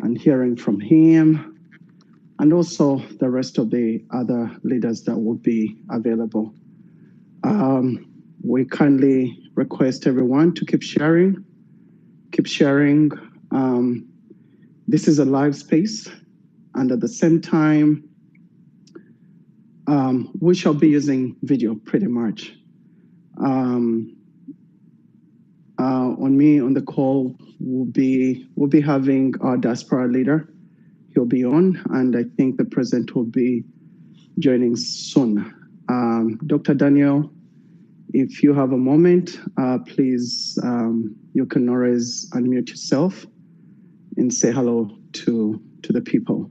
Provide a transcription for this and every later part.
and hearing from him, and also the rest of the other leaders that will be available. We kindly request everyone to keep sharing. Keep sharing. This is a live space, and at the same time, we shall be using video pretty much. On me on the call, we'll be having our diaspora leader. He'll be on, and I think the president will be joining soon. Dr. Daniel, if you have a moment, please, you can always unmute yourself and say hello to the people.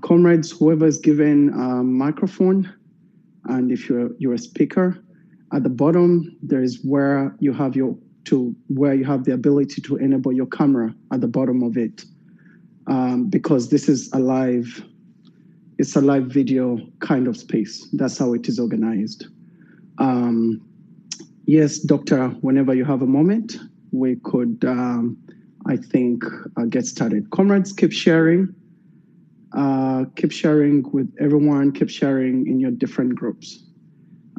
Comrades, whoever is given a microphone, and if you're a speaker, at the bottom there is where you have the ability to enable your camera at the bottom of it, because this is it's a live video kind of space. That's how it is organized. Yes, Doctor, whenever you have a moment, we could, I think, get started. Comrades, keep sharing. Keep sharing with everyone. Keep sharing in your different groups.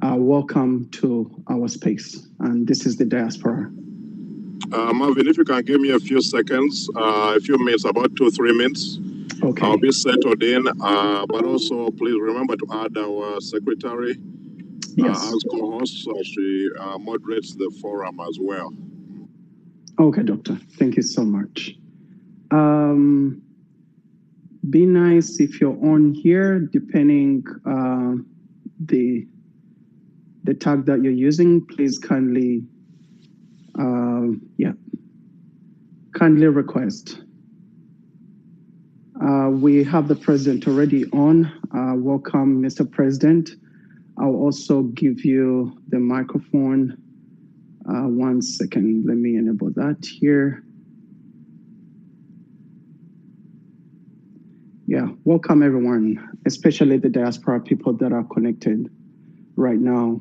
Welcome to our space. And this is the diaspora. Marvin, if you can give me a few seconds, a few minutes, about 2-3 minutes. Okay. I'll be settled in, but also please remember to add our secretary as co-host, so she moderates the forum as well. Okay, Doctor. Thank you so much. Be nice if you're on here, depending the tag that you're using. Please kindly, kindly request. We have the president already on. Welcome, Mr. President. I'll also give you the microphone. 1 second, let me enable that here. Yeah, welcome everyone, especially the diaspora people that are connected right now.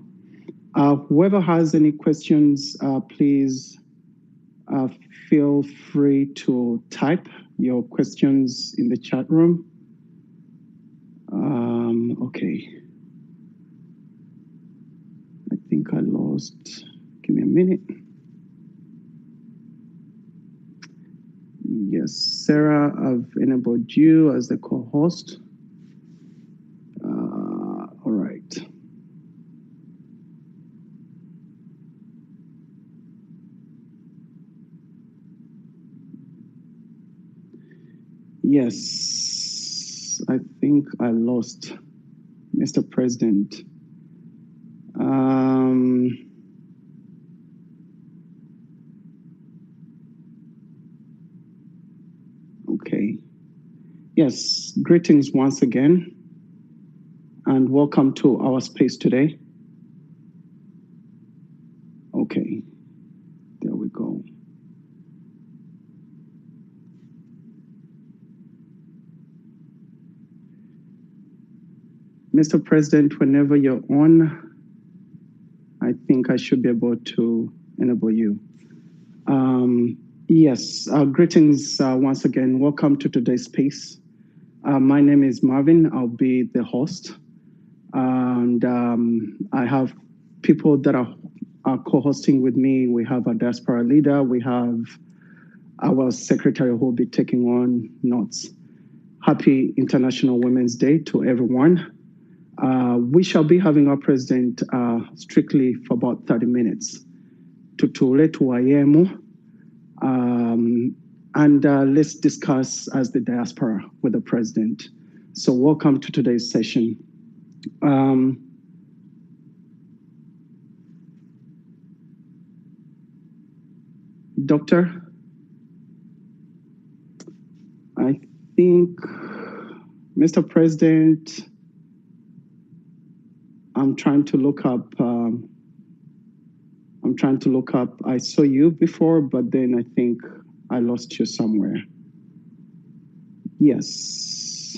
Whoever has any questions, please feel free to type your questions in the chat room. Okay. I think I lost, give me a minute. Yes, Sarah, I've enabled you as the co-host. All right. Yes, I think I lost Mr. President. Okay. Yes, greetings once again, and welcome to our space today. Okay, there we go. Mr. President, whenever you're on, I think I should be able to enable you. Yes, greetings once again. Welcome to today's space. My name is Marvin. I'll be the host. And I have people that are co-hosting with me. We have a diaspora leader. We have our secretary who will be taking on notes. Happy International Women's Day to everyone. We shall be having our president strictly for about 30 minutes. Tutule tuayemu. And let's discuss as the diaspora with the president. So welcome to today's session. Doctor, I think, Mr. President, I'm trying to look up, I saw you before, but then I think I lost you somewhere. Yes.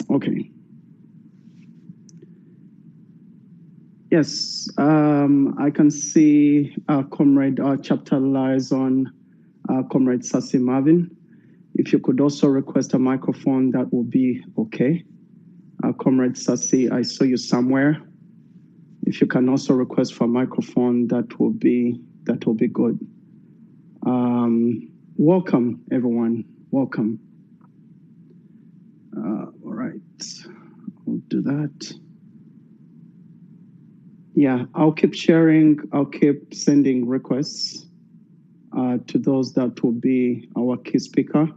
Okay. Yes, I can see our comrade, our chapter liaison, Comrade Sassi Marvin. If you could also request a microphone, that would be okay. Comrade Sassi, I saw you somewhere. If you can also request for a microphone, that will be good. Welcome, everyone. Welcome. All right, I'll do that. Yeah, I'll keep sharing. I'll keep sending requests to those that will be our key speaker.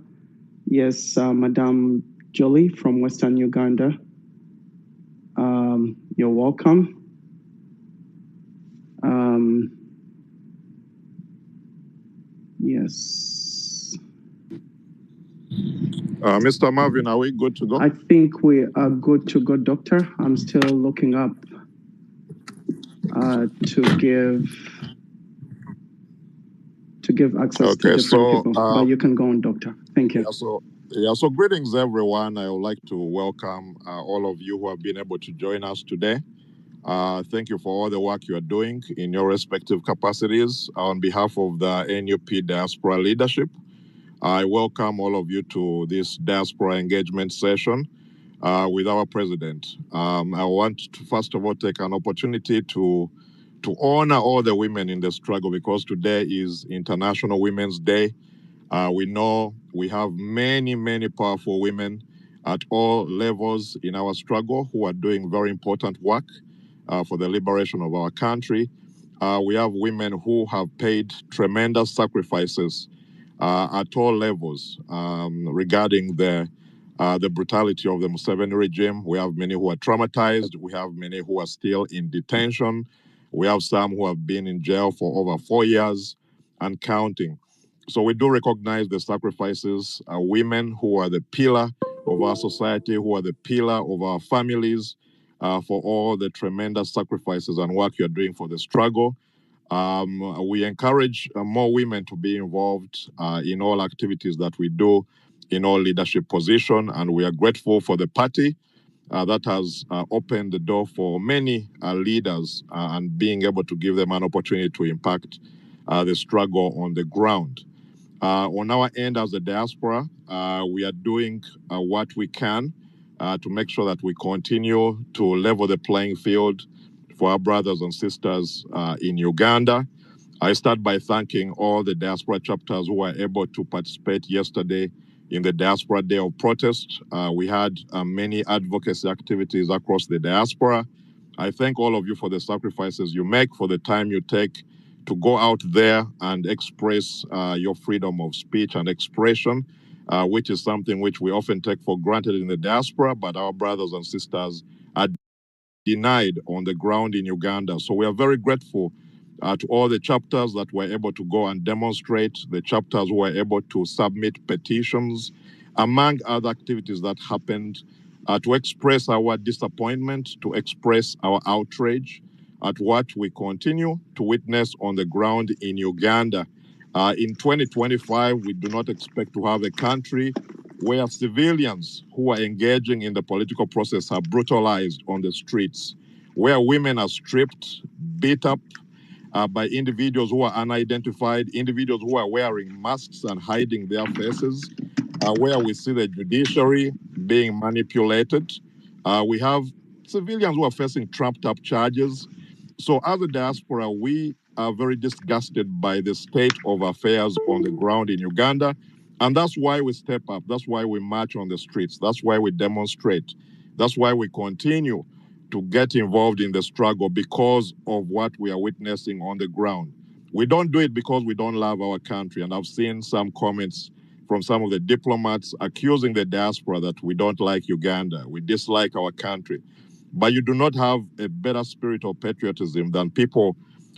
Yes, Madame Jolie from Western Uganda. You're welcome. Yes. Mr. Marvin, are we good to go? I think we are good to go, Doctor. I'm still looking up to give access to different people. But you can go on, Doctor. Thank you. So greetings, everyone. I would like to welcome all of you who have been able to join us today. Thank you for all the work you are doing in your respective capacities. On behalf of the NUP Diaspora Leadership, I welcome all of you to this Diaspora Engagement session with our President. I want to, first of all, take an opportunity to honor all the women in the struggle, because today is International Women's Day. We know we have many, many powerful women at all levels in our struggle who are doing very important work for the liberation of our country. We have women who have paid tremendous sacrifices at all levels regarding the brutality of the Museveni regime. We have many who are traumatized. We have many who are still in detention. We have some who have been in jail for over 4 years and counting. So we do recognize the sacrifices, women who are the pillar of our society, who are the pillar of our families, for all the tremendous sacrifices and work you're doing for the struggle. We encourage more women to be involved in all activities that we do in all leadership positions, and we are grateful for the party that has opened the door for many leaders and being able to give them an opportunity to impact the struggle on the ground. On our end as a diaspora, we are doing what we can to make sure that we continue to level the playing field for our brothers and sisters in Uganda. I start by thanking all the diaspora chapters who were able to participate yesterday in the Diaspora Day of Protest. We had many advocacy activities across the diaspora. I thank all of you for the sacrifices you make, for the time you take to go out there and express your freedom of speech and expression, which is something which we often take for granted in the diaspora, but our brothers and sisters are denied on the ground in Uganda. So we are very grateful to all the chapters that were able to go and demonstrate, the chapters who were able to submit petitions, among other activities that happened, to express our disappointment, to express our outrage at what we continue to witness on the ground in Uganda. In 2025, we do not expect to have a country where civilians who are engaging in the political process are brutalized on the streets, where women are stripped, beat up by individuals who are unidentified, individuals who are wearing masks and hiding their faces, where we see the judiciary being manipulated. We have civilians who are facing trumped-up charges. So as a diaspora, we are very disgusted by the state of affairs on the ground in Uganda. And that's why we step up. That's why we march on the streets. That's why we demonstrate. That's why we continue to get involved in the struggle, because of what we are witnessing on the ground. We don't do it because we don't love our country. And I've seen some comments from some of the diplomats accusing the diaspora that we don't like Uganda, we dislike our country. But you do not have a better spirit of patriotism than people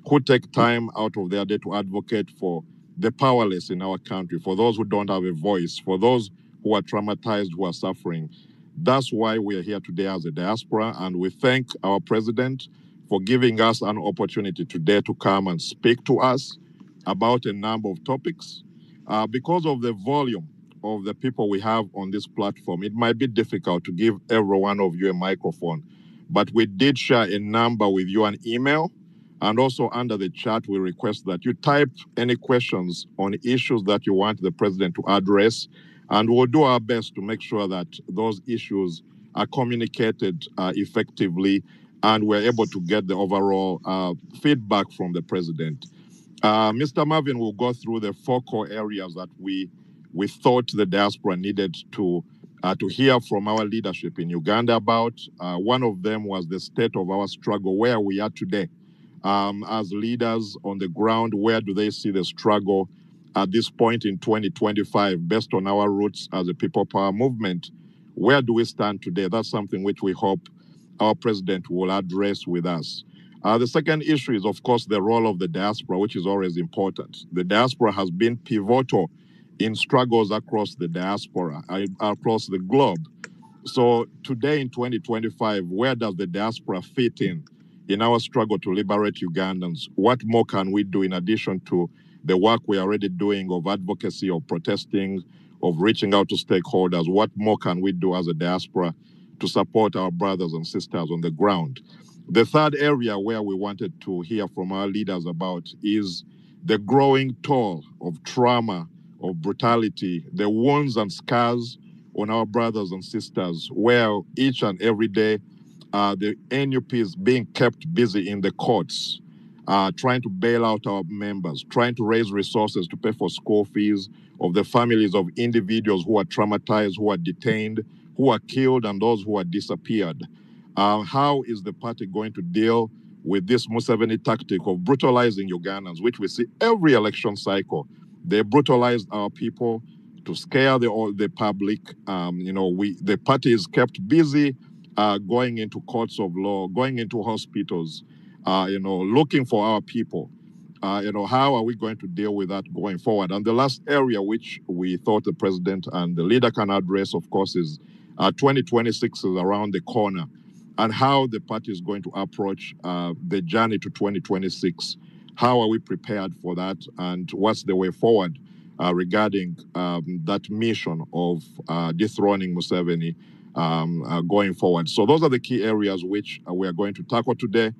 who take time out of their day to advocate for the powerless in our country, for those who don't have a voice, for those who are traumatized, who are suffering. That's why we are here today as a diaspora, and we thank our president for giving us an opportunity today to come and speak to us about a number of topics. Because of the volume of the people we have on this platform, it might be difficult to give every one of you a microphone, but we did share a number with you, an email, And also under the chat, we request that you type any questions on issues that you want the president to address. And we'll do our best to make sure that those issues are communicated effectively and we're able to get the overall feedback from the president. Mr. Marvin will go through the 4 core areas that we thought the diaspora needed to hear from our leadership in Uganda about. One of them was the state of our struggle, where we are today. As leaders on the ground, where do they see the struggle at this point in 2025 based on our roots as a people power movement? Where do we stand today? That's something which we hope our president will address with us. The second issue is, of course, the role of the diaspora, which is always important. The diaspora has been pivotal in struggles across the diaspora, across the globe. So today in 2025, where does the diaspora fit in our struggle to liberate Ugandans? What more can we do in addition to the work we're already doing of advocacy, of protesting, of reaching out to stakeholders? What more can we do as a diaspora to support our brothers and sisters on the ground? The third area where we wanted to hear from our leaders about is the growing toll of trauma, of brutality, the wounds and scars on our brothers and sisters, where each and every day the NUP is being kept busy in the courts, trying to bail out our members, trying to raise resources to pay for school fees of the families of individuals who are traumatized, who are detained, who are killed, and those who are disappeared. How is the party going to deal with this Museveni tactic of brutalizing Ugandans, which we see every election cycle? They brutalized our people to scare the public. The party is kept busy going into courts of law, going into hospitals, looking for our people. How are we going to deal with that going forward? And the last area which we thought the president and the leader can address, of course, is 2026 is around the corner, and how the party is going to approach the journey to 2026. How are we prepared for that, and what's the way forward regarding that mission of dethroning Museveni going forward? So those are the key areas which we are going to tackle today.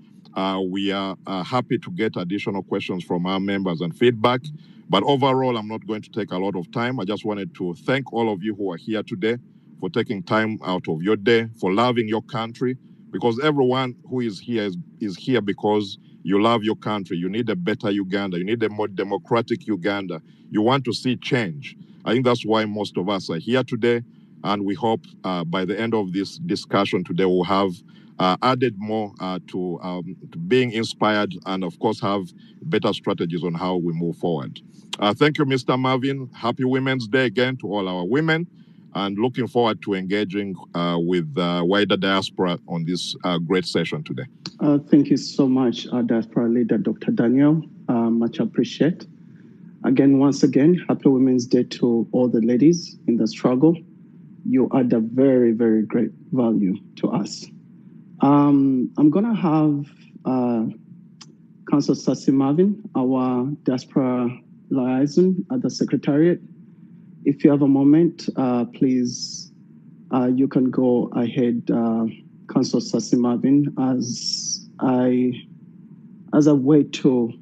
We are happy to get additional questions from our members and feedback. But overall, I'm not going to take a lot of time. I just wanted to thank all of you who are here today for taking time out of your day, for loving your country, because everyone who is here is here because you love your country. You need a better Uganda. You need a more democratic Uganda. You want to see change. I think that's why most of us are here today. And we hope by the end of this discussion today, we'll have added more to being inspired and, of course, have better strategies on how we move forward. Thank you, Mr. Marvin. Happy Women's Day again to all our women, and looking forward to engaging with wider diaspora on this great session today. Thank you so much, Diaspora Leader Dr. Daniel. Much appreciate. Once again, happy Women's Day to all the ladies in the struggle. You add a very, very great value to us. I'm going to have Councillor Sasi Marvin, our diaspora liaison at the Secretariat. If you have a moment, please, you can go ahead, Councillor Sasi Marvin, as I wait to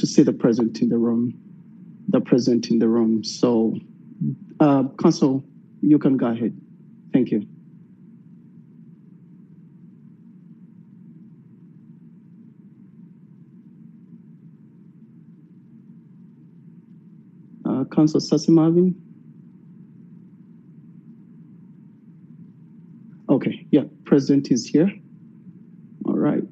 see the president in the room. So, Councillor, you can go ahead. Thank you. Councillor Sasi Marvin? Okay, yeah, President is here. All right.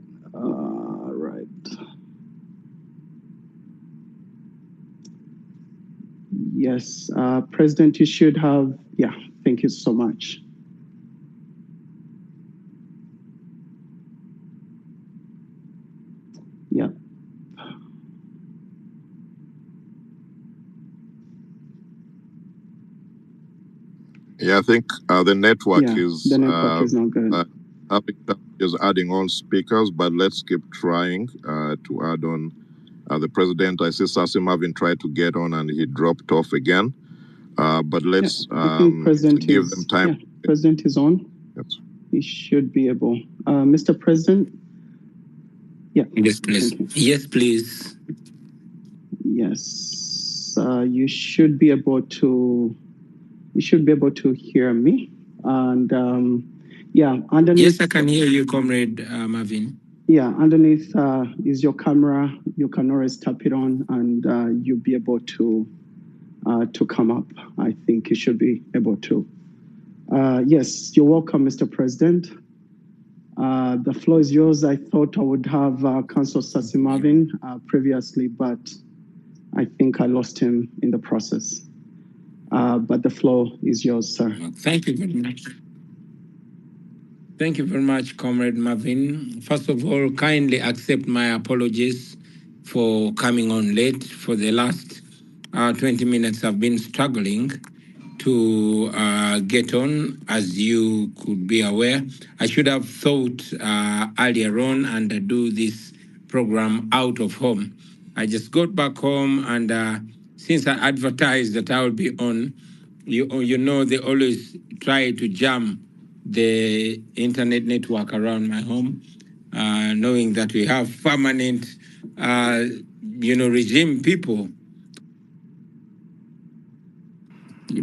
Yes, President, you should have, yeah, thank you so much. Yeah. Yeah, I think the network is not good. Is adding on speakers, but let's keep trying to add on the president. I see Sasi Marvin tried to get on and he dropped off again. But let's give them time. Yeah, President is on. Yes. He should be able. Mr. President, Yeah. Yes, please. Yes, please. Yes. You should be able to. You should be able to hear me. And yeah, underneath. Yes, I can hear you, Comrade Marvin. Yeah, underneath is your camera. You can always tap it on, and you'll be able to come up. I think you should be able to. Yes, you're welcome, Mr. President. The floor is yours. I thought I would have Councillor Sassi Marvin previously, but I think I lost him in the process. But the floor is yours, sir. Thank you very much. Thank you very much, Comrade Marvin. First of all, kindly accept my apologies for coming on late. For the last 20 minutes, I've been struggling to get on, as you could be aware. I should have thought earlier on and do this program out of home. I just got back home, and since I advertised that I will be on, you know, they always try to jam the internet network around my home, knowing that we have permanent, regime people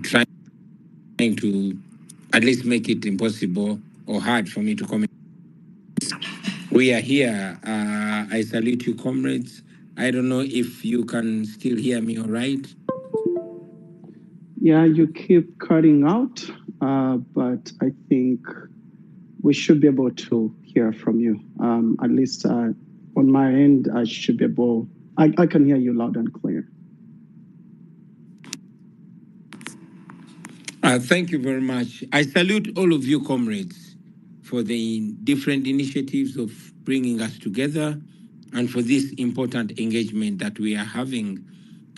trying to at least make it impossible or hard for me to comment. We are here. I salute you, comrades. I don't know if you can still hear me all right. Yeah, you keep cutting out, but I think we should be able to hear from you. At least on my end, I should be able, I can hear you loud and clear. Thank you very much. I salute all of you, comrades, for the different initiatives of bringing us together and for this important engagement that we are having.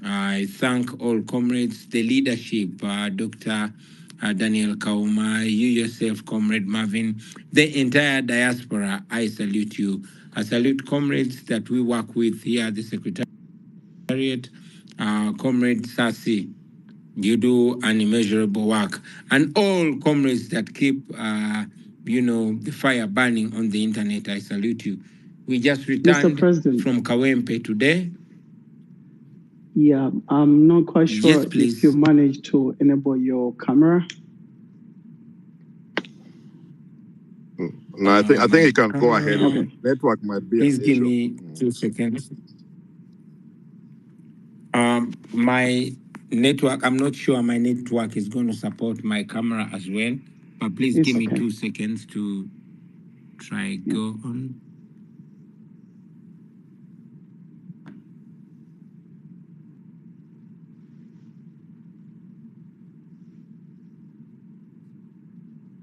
I thank all comrades, the leadership, Dr. Daniel Kauma, you yourself, Comrade Marvin, the entire diaspora. I salute you. I salute comrades that we work with here at the Secretariat, Comrade Sassi. You do an immeasurable work, and all comrades that keep, the fire burning on the internet. I salute you. We just returned from Kawempe today. Yeah, I'm not quite sure Yes, please. if you managed to enable your camera. No, I think you can go ahead. Okay. Network might be. Please give me 2 seconds. My network, I'm not sure my network is going to support my camera as well, but please give me 2 seconds to try go on.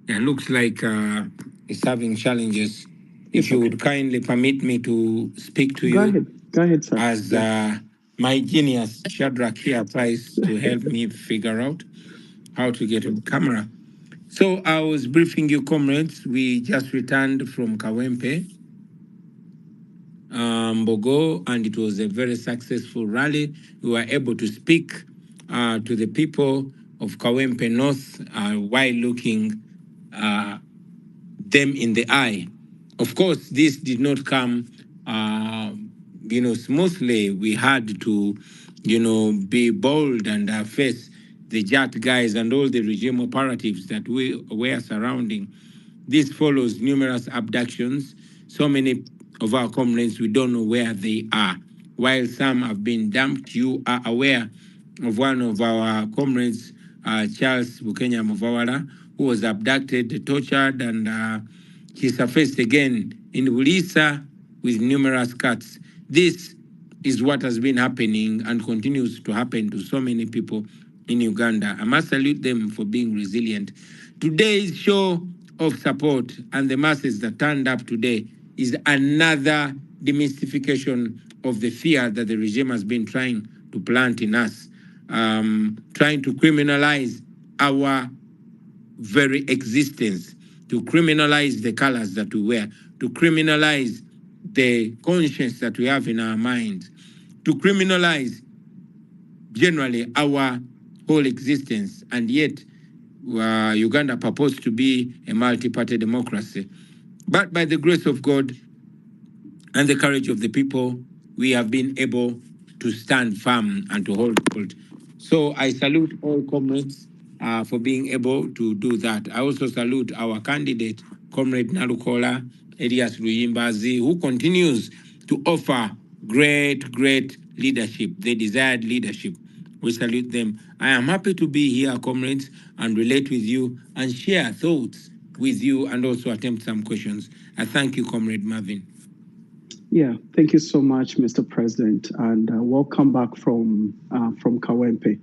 Yeah, looks like it's having challenges. If you would kindly permit me to speak to you. Go ahead, sir. As my genius, Shadrach, here tries to help me figure out how to get on camera. So I was briefing you, comrades. We just returned from Kawempe, Mbogo, and it was a very successful rally. We were able to speak to the people of Kawempe North while looking them in the eye. Of course, this did not come, smoothly. We had to, be bold and face the Jat guys and all the regime operatives that we were surrounding. This follows numerous abductions. So many of our comrades, we don't know where they are. While some have been dumped, you are aware of one of our comrades, Charles Bukenya Muvawala, who was abducted, tortured, and he surfaced again in Ulisa with numerous cuts. This is what has been happening and continues to happen to so many people in Uganda. I must salute them for being resilient. Today's show of support and the masses that turned up today is another demystification of the fear that the regime has been trying to plant in us, trying to criminalize our very existence, to criminalize the colors that we wear, to criminalize the conscience that we have in our minds, to criminalize generally our whole existence. And yet, Uganda purports to be a multi-party democracy. But by the grace of God, and the courage of the people, we have been able to stand firm and to hold. So I salute all comrades for being able to do that. I also salute our candidate, Comrade Nalukola Elias Luyimbazi, who continues to offer great leadership, the desired leadership. We salute them. I am happy to be here, comrades, and relate with you and share thoughts with you and also attempt some questions. I thank you, Comrade Marvin. Yeah, thank you so much, Mr. President, and welcome back from Kawempe.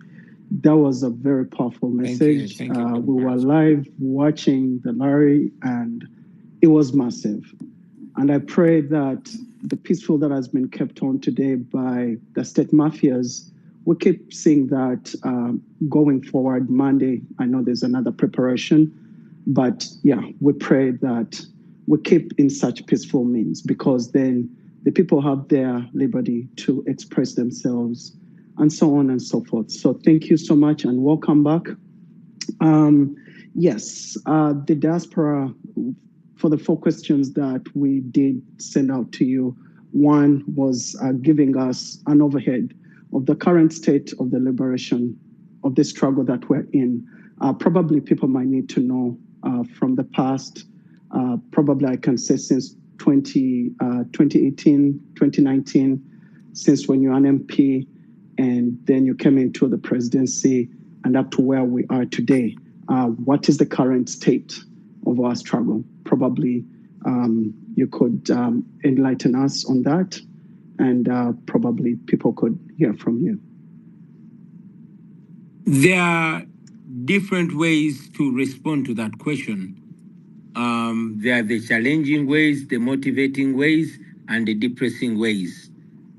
That was a very powerful message. Thank you. We were live watching the Larry, and it was massive. And I pray that the peaceful that has been kept on today by the state mafias, we keep seeing that going forward. Monday, I know there's another preparation, but yeah, we pray that we keep in such peaceful means, because then the people have their liberty to express themselves and so on and so forth. So thank you so much and welcome back. Yes, the diaspora, for the 4 questions that we did send out to you, one was giving us an overhead of the current state of the liberation of the struggle that we're in. Probably people might need to know from the past, probably I can say since 2018, 2019, since when you're an MP and then you came into the presidency and up to where we are today. What is the current state of our struggle? Probably you could enlighten us on that, and probably people could hear from you. There are different ways to respond to that question. There are the challenging ways, the motivating ways, and the depressing ways.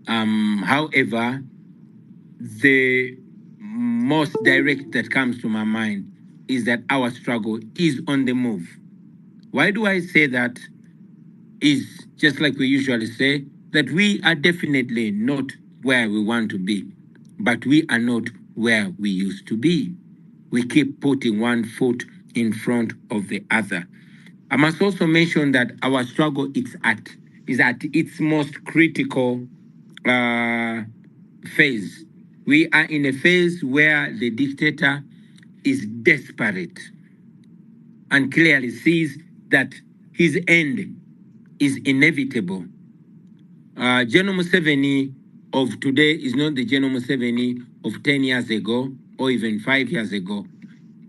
However, the most direct that comes to my mind is that our struggle is on the move. Why do I say that? Is just like we usually say, that we are definitely not where we want to be, but we are not where we used to be. We keep putting one foot in front of the other. I must also mention that our struggle is at its most critical phase. We are in a phase where the dictator is desperate and clearly sees that his end is inevitable. General Museveni of today is not the General Museveni of 10 years ago or even 5 years ago.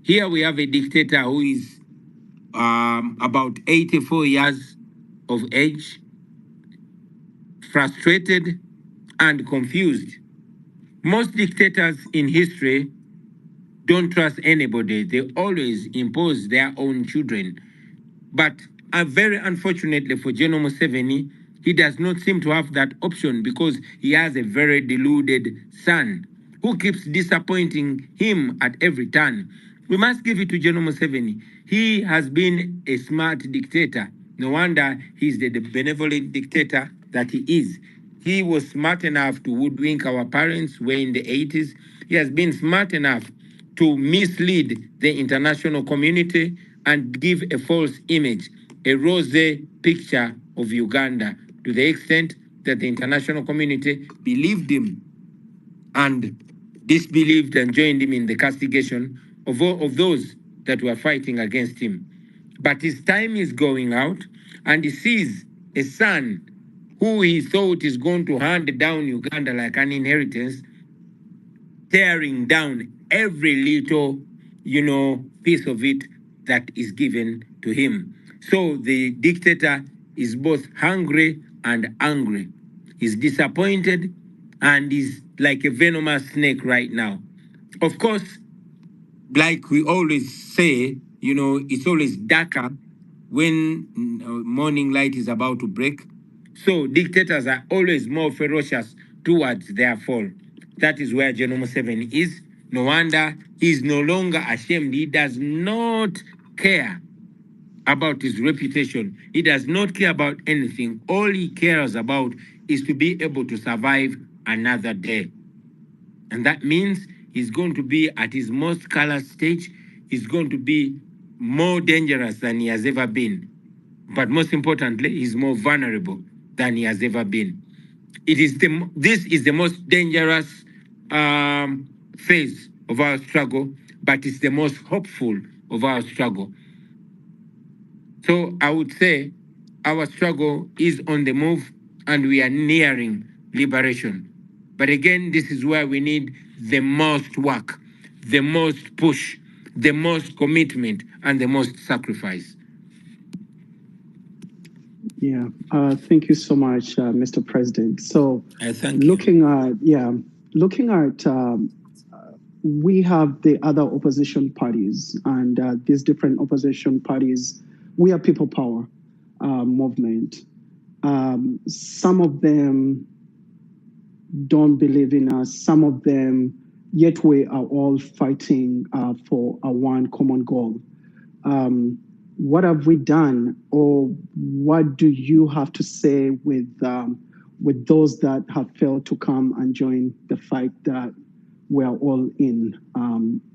Here we have a dictator who is about 84 years of age, frustrated and confused. Most dictators in history don't trust anybody. They always impose their own children. But very unfortunately for General Museveni, he does not seem to have that option because he has a very deluded son who keeps disappointing him at every turn. We must give it to General Museveni. He has been a smart dictator. No wonder he's the benevolent dictator that he is. He was smart enough to woodwink our parents way in the 80s. He has been smart enough to mislead the international community and give a false image, a rosy picture of Uganda, to the extent that the international community believed him and disbelieved and joined him in the castigation of all of those that were fighting against him. But his time is going out, and he sees a son who he thought is going to hand down Uganda like an inheritance, tearing down every little, piece of it that is given to him. So the dictator is both hungry and angry. He's disappointed and is like a venomous snake right now. Of course, like we always say, it's always darker when morning light is about to break. So dictators are always more ferocious towards their fall. That is where General Museveni is. No wonder he's no longer ashamed. He does not care about his reputation. He does not care about anything. All he cares about is to be able to survive another day. And that means he's going to be at his most colored stage. He's going to be more dangerous than he has ever been. But most importantly, he's more vulnerable than he has ever been. This is the most dangerous phase of our struggle, but it's the most hopeful of our struggle. So I would say our struggle is on the move and we are nearing liberation. But again, this is where we need the most work, the most push, the most commitment, and the most sacrifice. Yeah, thank you so much, Mr. President. So, Thank you. Looking at, we have the other opposition parties, and these different opposition parties, we are people power movement. Some of them don't believe in us. Some of them, yet we are all fighting for a one common goal. What have we done, or what do you have to say with those that have failed to come and join the fight that we're all in?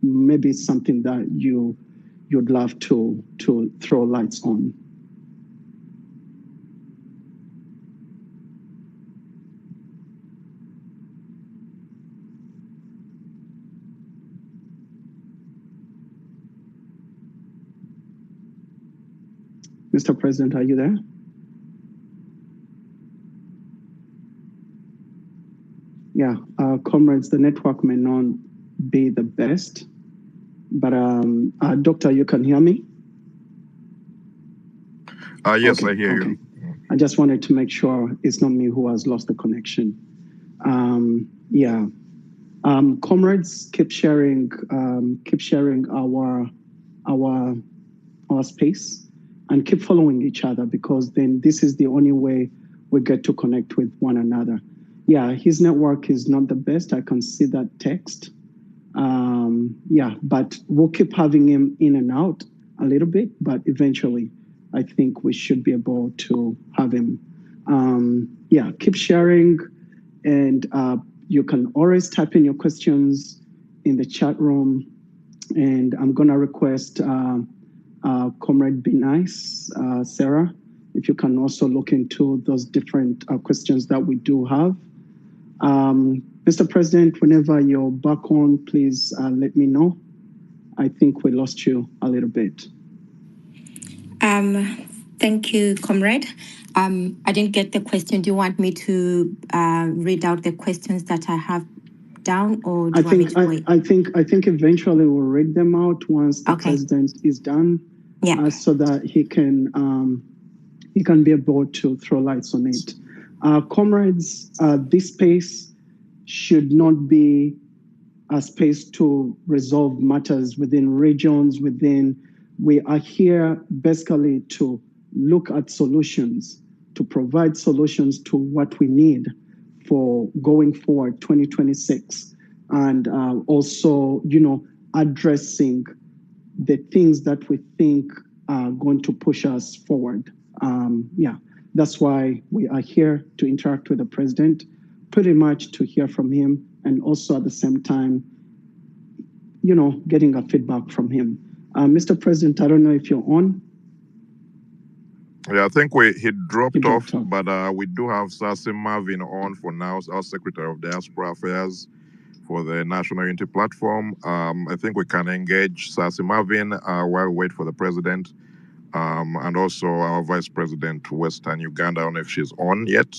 Maybe something that you'd love to throw lights on. Mr. President, are you there? Yeah, comrades, the network may not be the best, but Doctor, you can hear me? Yes, okay, I hear you. I just wanted to make sure it's not me who has lost the connection. Comrades, keep sharing our space, and keep following each other, because then this is the only way we get to connect with one another. Yeah, his network is not the best. I can see that text. But we'll keep having him in and out a little bit, but eventually I think we should be able to have him. Keep sharing, and you can always type in your questions in the chat room, and I'm gonna request Comrade Be Nice, Sarah, if you can also look into those different questions that we do have. Mr. President, whenever you're back on, please let me know. I think we lost you a little bit. Thank you, Comrade. I didn't get the question. Do you want me to read out the questions that I have down, or do you want me to wait? I think eventually we'll read them out once the president is done. Yeah. So that he can be able to throw lights on it. Comrades, this space should not be a space to resolve matters within regions, we are here basically to look at solutions, to provide solutions to what we need for going forward 2026, and also, addressing the things that we think are going to push us forward. That's why we are here to interact with the president, pretty much to hear from him, and also at the same time, getting a feedback from him. Mr. President, I don't know if you're on. Yeah, I think he dropped off, but we do have Sasi Marvin on for now, our Secretary of Diaspora Affairs for the National Unity Platform. I think we can engage Sasi Marvin while we wait for the president, and also our Vice President Western Uganda. I don't know if she's on yet.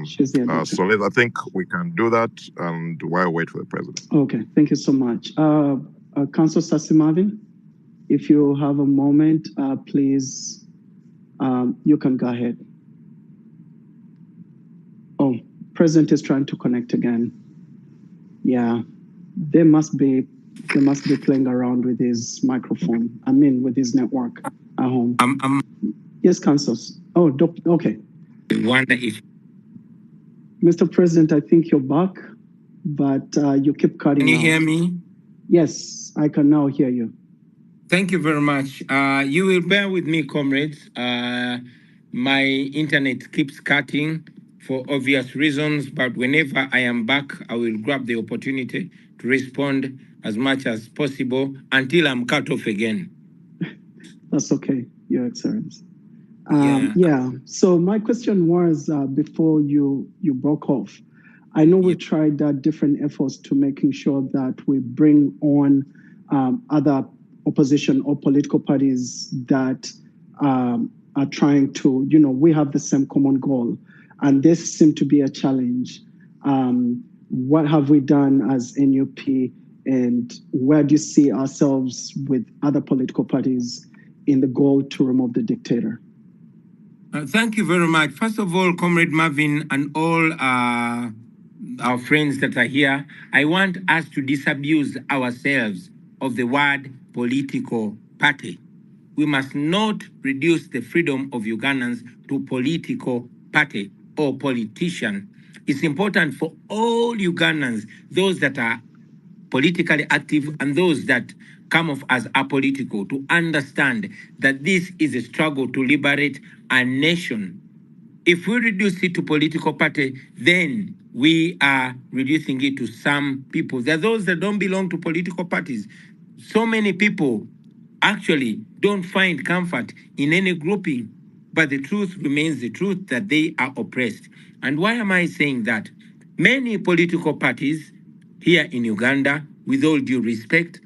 She's there. So I think we can do that, and while we wait for the president. Okay, thank you so much. Councillor Sasi Marvin, if you have a moment, please, you can go ahead. Oh, President is trying to connect again. Yeah, they must be playing around with his microphone. I mean, with his network at home. Yes, councillors. Oh, okay. Mr. President, I think you're back, but you keep cutting out. Can you hear me? Yes, I can now hear you. Thank you very much. You will bear with me, comrades. My internet keeps cutting for obvious reasons, but whenever I am back, I will grab the opportunity to respond as much as possible until I'm cut off again. That's okay, Your Excellency. Yeah. So my question was before you broke off. I know we tried different efforts to making sure that we bring on other opposition or political parties that are trying to, we have the same common goal, and this seemed to be a challenge. What have we done as NUP, and where do you see ourselves with other political parties in the goal to remove the dictator? Thank you very much. First of all, Comrade Marvin and all our friends that are here, I want us to disabuse ourselves of the word political party. We must not reduce the freedom of Ugandans to political party or politician. It's important for all Ugandans, those that are politically active and those that come off as apolitical, to understand that this is a struggle to liberate a nation. If we reduce it to political party, then we are reducing it to some people. There are those that don't belong to political parties. So many people actually don't find comfort in any grouping, but the truth remains the truth that they are oppressed. And why am I saying that? Many political parties here in Uganda, with all due respect,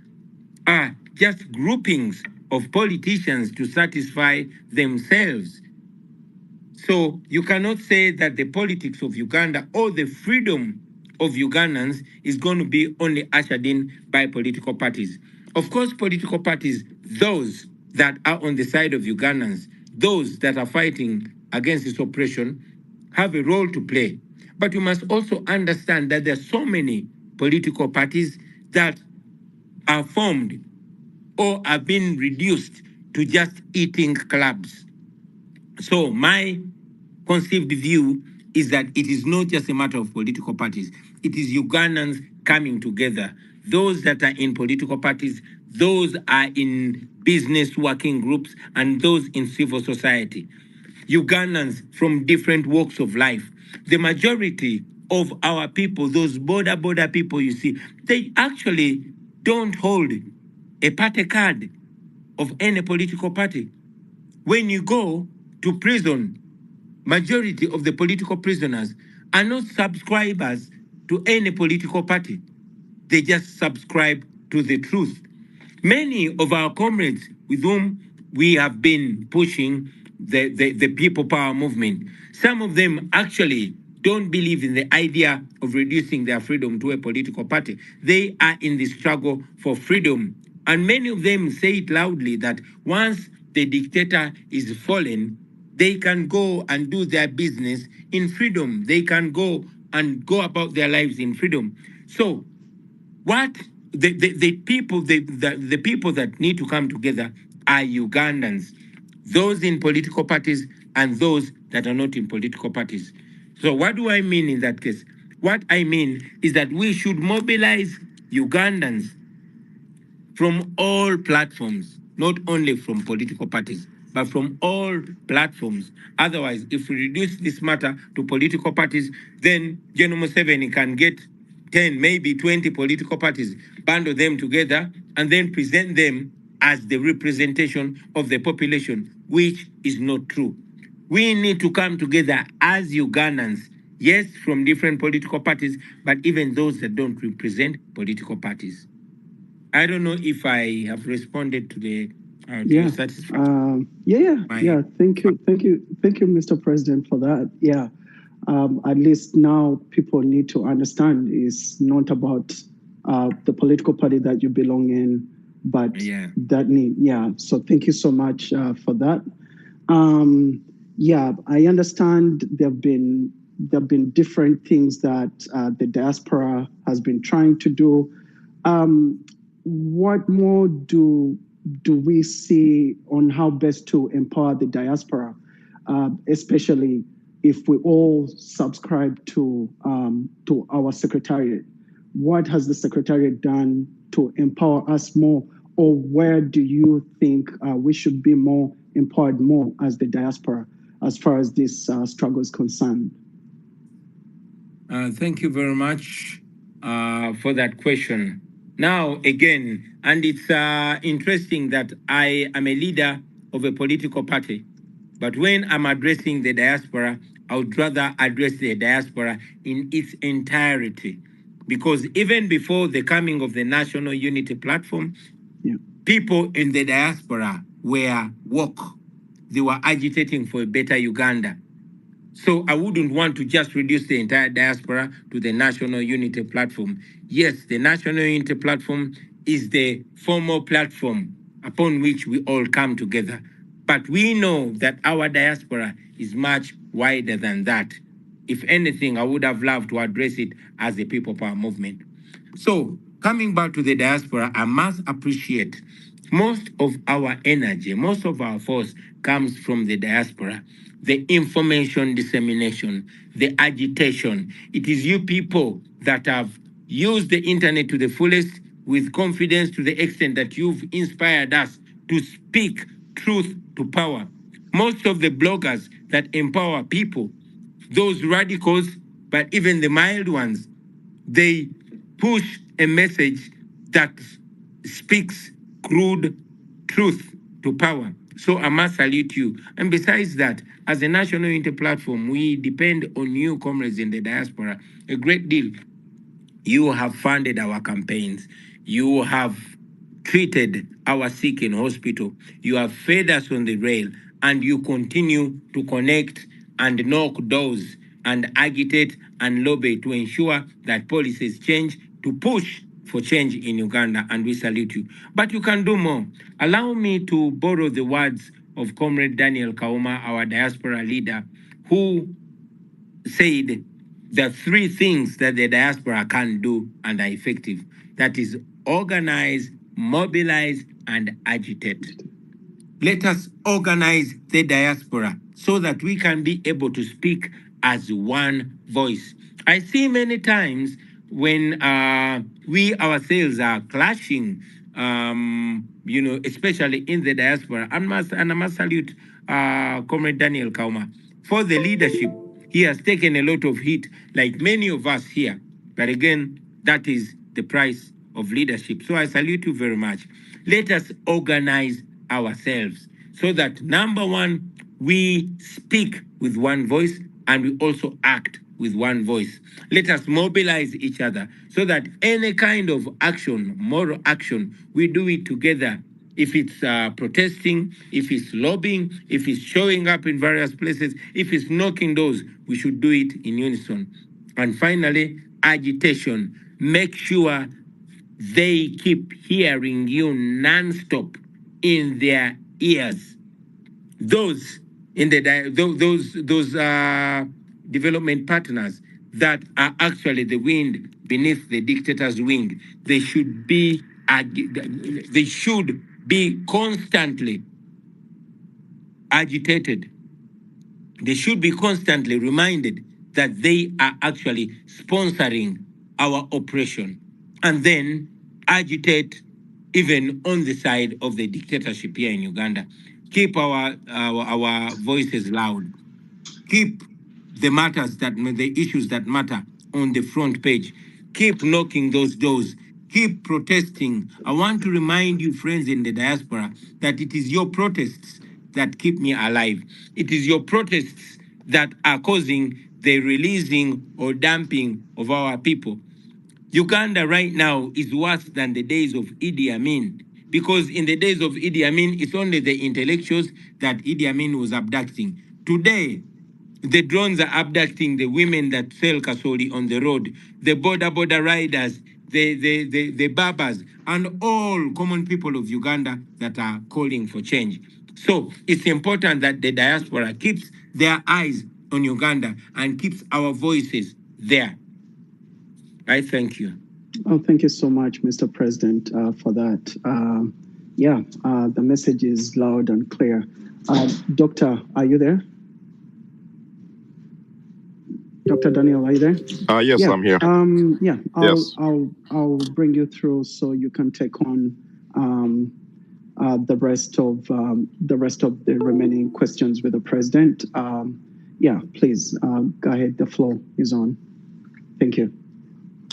are just groupings of politicians to satisfy themselves. So you cannot say that the politics of Uganda or the freedom of Ugandans is going to be only ushered in by political parties. Of course, political parties, those that are on the side of Ugandans, those that are fighting against this oppression, have a role to play. But you must also understand that there are so many political parties that are formed or have been reduced to just eating clubs. So my conceived view is that it is not just a matter of political parties. It is Ugandans coming together. Those that are in political parties, those are in business working groups, and those in civil society. Ugandans from different walks of life. The majority of our people, those border people you see, they actually don't hold a party card of any political party. When you go to prison, majority of the political prisoners are not subscribers to any political party. They just subscribe to the truth. Many of our comrades with whom we have been pushing the people power movement, some of them actually don't believe in the idea of reducing their freedom to a political party. They are in the struggle for freedom. And many of them say it loudly that once the dictator is fallen, they can go and do their business in freedom. They can go and go about their lives in freedom. So what the people that need to come together are Ugandans, those in political parties and those that are not in political parties. So what do I mean in that case? What I mean is that we should mobilize Ugandans from all platforms, not only from political parties, but from all platforms. Otherwise, if we reduce this matter to political parties, then General Museveni can get 10, maybe 20 political parties, bundle them together, and then present them as the representation of the population, which is not true. We need to come together as Ugandans, yes, from different political parties, but even those that don't represent political parties. I don't know if I have responded to the your satisfaction. Yeah. Thank you, Mr. President, for that. Yeah. At least now people need to understand it's not about the political party that you belong in, but that need. Yeah. So thank you so much for that. Yeah, I understand there've been different things that the diaspora has been trying to do. What more do we see on how best to empower the diaspora, especially if we all subscribe to our secretariat? What has the secretariat done to empower us more, or where do you think we should be more empowered more as the diaspora as far as this struggle is concerned? Thank you very much for that question. Now, again, and it's interesting that I am a leader of a political party But when I'm addressing the diaspora, I would rather address the diaspora in its entirety. Because even before the coming of the National Unity Platform, people in the diaspora were woke. They were agitating for a better Uganda. So I wouldn't want to just reduce the entire diaspora to the National Unity Platform. Yes, the National Unity Platform is the formal platform upon which we all come together. But we know that our diaspora is much wider than that. If anything, I would have loved to address it as a people power movement. So coming back to the diaspora, I must appreciate most of our energy, most of our force comes from the diaspora. The information dissemination, the agitation. It is you people that have used the internet to the fullest with confidence to the extent that you've inspired us to speak truth to power. Most of the bloggers that empower people, those radicals, but even the mild ones, they push a message that speaks crude truth to power. So I must salute you. And besides that, as a national unity platform, we depend on you, comrades in the diaspora, a great deal. You have funded our campaigns. You have treated our sick in hospital. You have fed us on the rail, and you continue to connect and knock doors and agitate and lobby to ensure that policies change, to push for change in Uganda, and we salute you. But you can do more. Allow me to borrow the words of Comrade Daniel Kauma, our diaspora leader, who said the three things that the diaspora can do and are effective. That is organize, mobilize, and agitate. Let us organize the diaspora so that we can be able to speak as one voice. I see many times when we ourselves are clashing, especially in the diaspora. And I must salute Comrade Daniel Kauma for the leadership. He has taken a lot of heat, like many of us here. But again, that is the price of leadership. So I salute you very much. Let us organize ourselves so that, number one, we speak with one voice and we also act with one voice. Let us mobilize each other so that any kind of action, moral action, we do it together. If it's protesting, if it's lobbying, if it's showing up in various places, if it's knocking doors, we should do it in unison. And finally, agitation. Make sure they keep hearing you non-stop in their ears. Those in the those development partners that are actually the wind beneath the dictator's wing, they should be constantly agitated. They should be constantly reminded that they are actually sponsoring our oppression, and then agitate even on the side of the dictatorship here in Uganda. Keep our voices loud. Keep the issues that matter on the front page. Keep knocking those doors. Keep protesting. I want to remind you, friends in the diaspora, that it is your protests that keep me alive. It is your protests that are causing the releasing or dumping of our people. Uganda right now is worse than the days of Idi Amin, because in the days of Idi Amin, it's only the intellectuals that Idi Amin was abducting. Today, the drones are abducting the women that sell kasoli on the road, the border riders, the barbers, and all common people of Uganda that are calling for change. So it's important that the diaspora keeps their eyes on Uganda and keeps our voices there. I thank you. Oh, thank you so much, Mr. President, for that. The message is loud and clear. Doctor, are you there? Dr. Daniel, are you there? Yes, yeah. I'm here. I'll bring you through so you can take on the rest of the remaining questions with the president. Please go ahead. The floor is on. Thank you.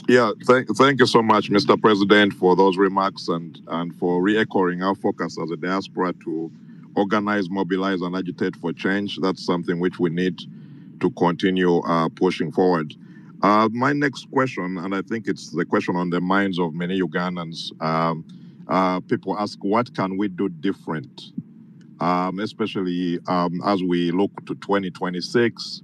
Yeah, thank you so much, Mr. President, for those remarks and for re-echoing our focus as a diaspora to organize, mobilize, and agitate for change. That's something which we need to continue pushing forward. My next question, and I think it's the question on the minds of many Ugandans, people ask, what can we do different, especially as we look to 2026,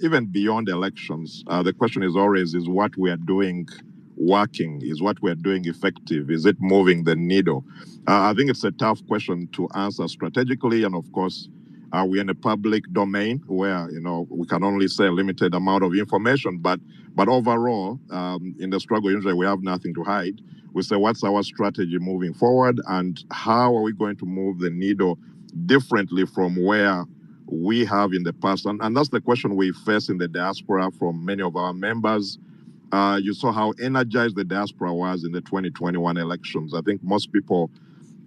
even beyond elections? The question is always, is what we are doing working? Is what we're doing effective? Is it moving the needle? I think it's a tough question to answer strategically, and of course, we're in a public domain where we can only say a limited amount of information. But overall, in the struggle, usually we have nothing to hide. We say, what's our strategy moving forward, and how are we going to move the needle differently from where we have in the past? And that's the question we face in the diaspora from many of our members. You saw how energized the diaspora was in the 2021 elections. I think most people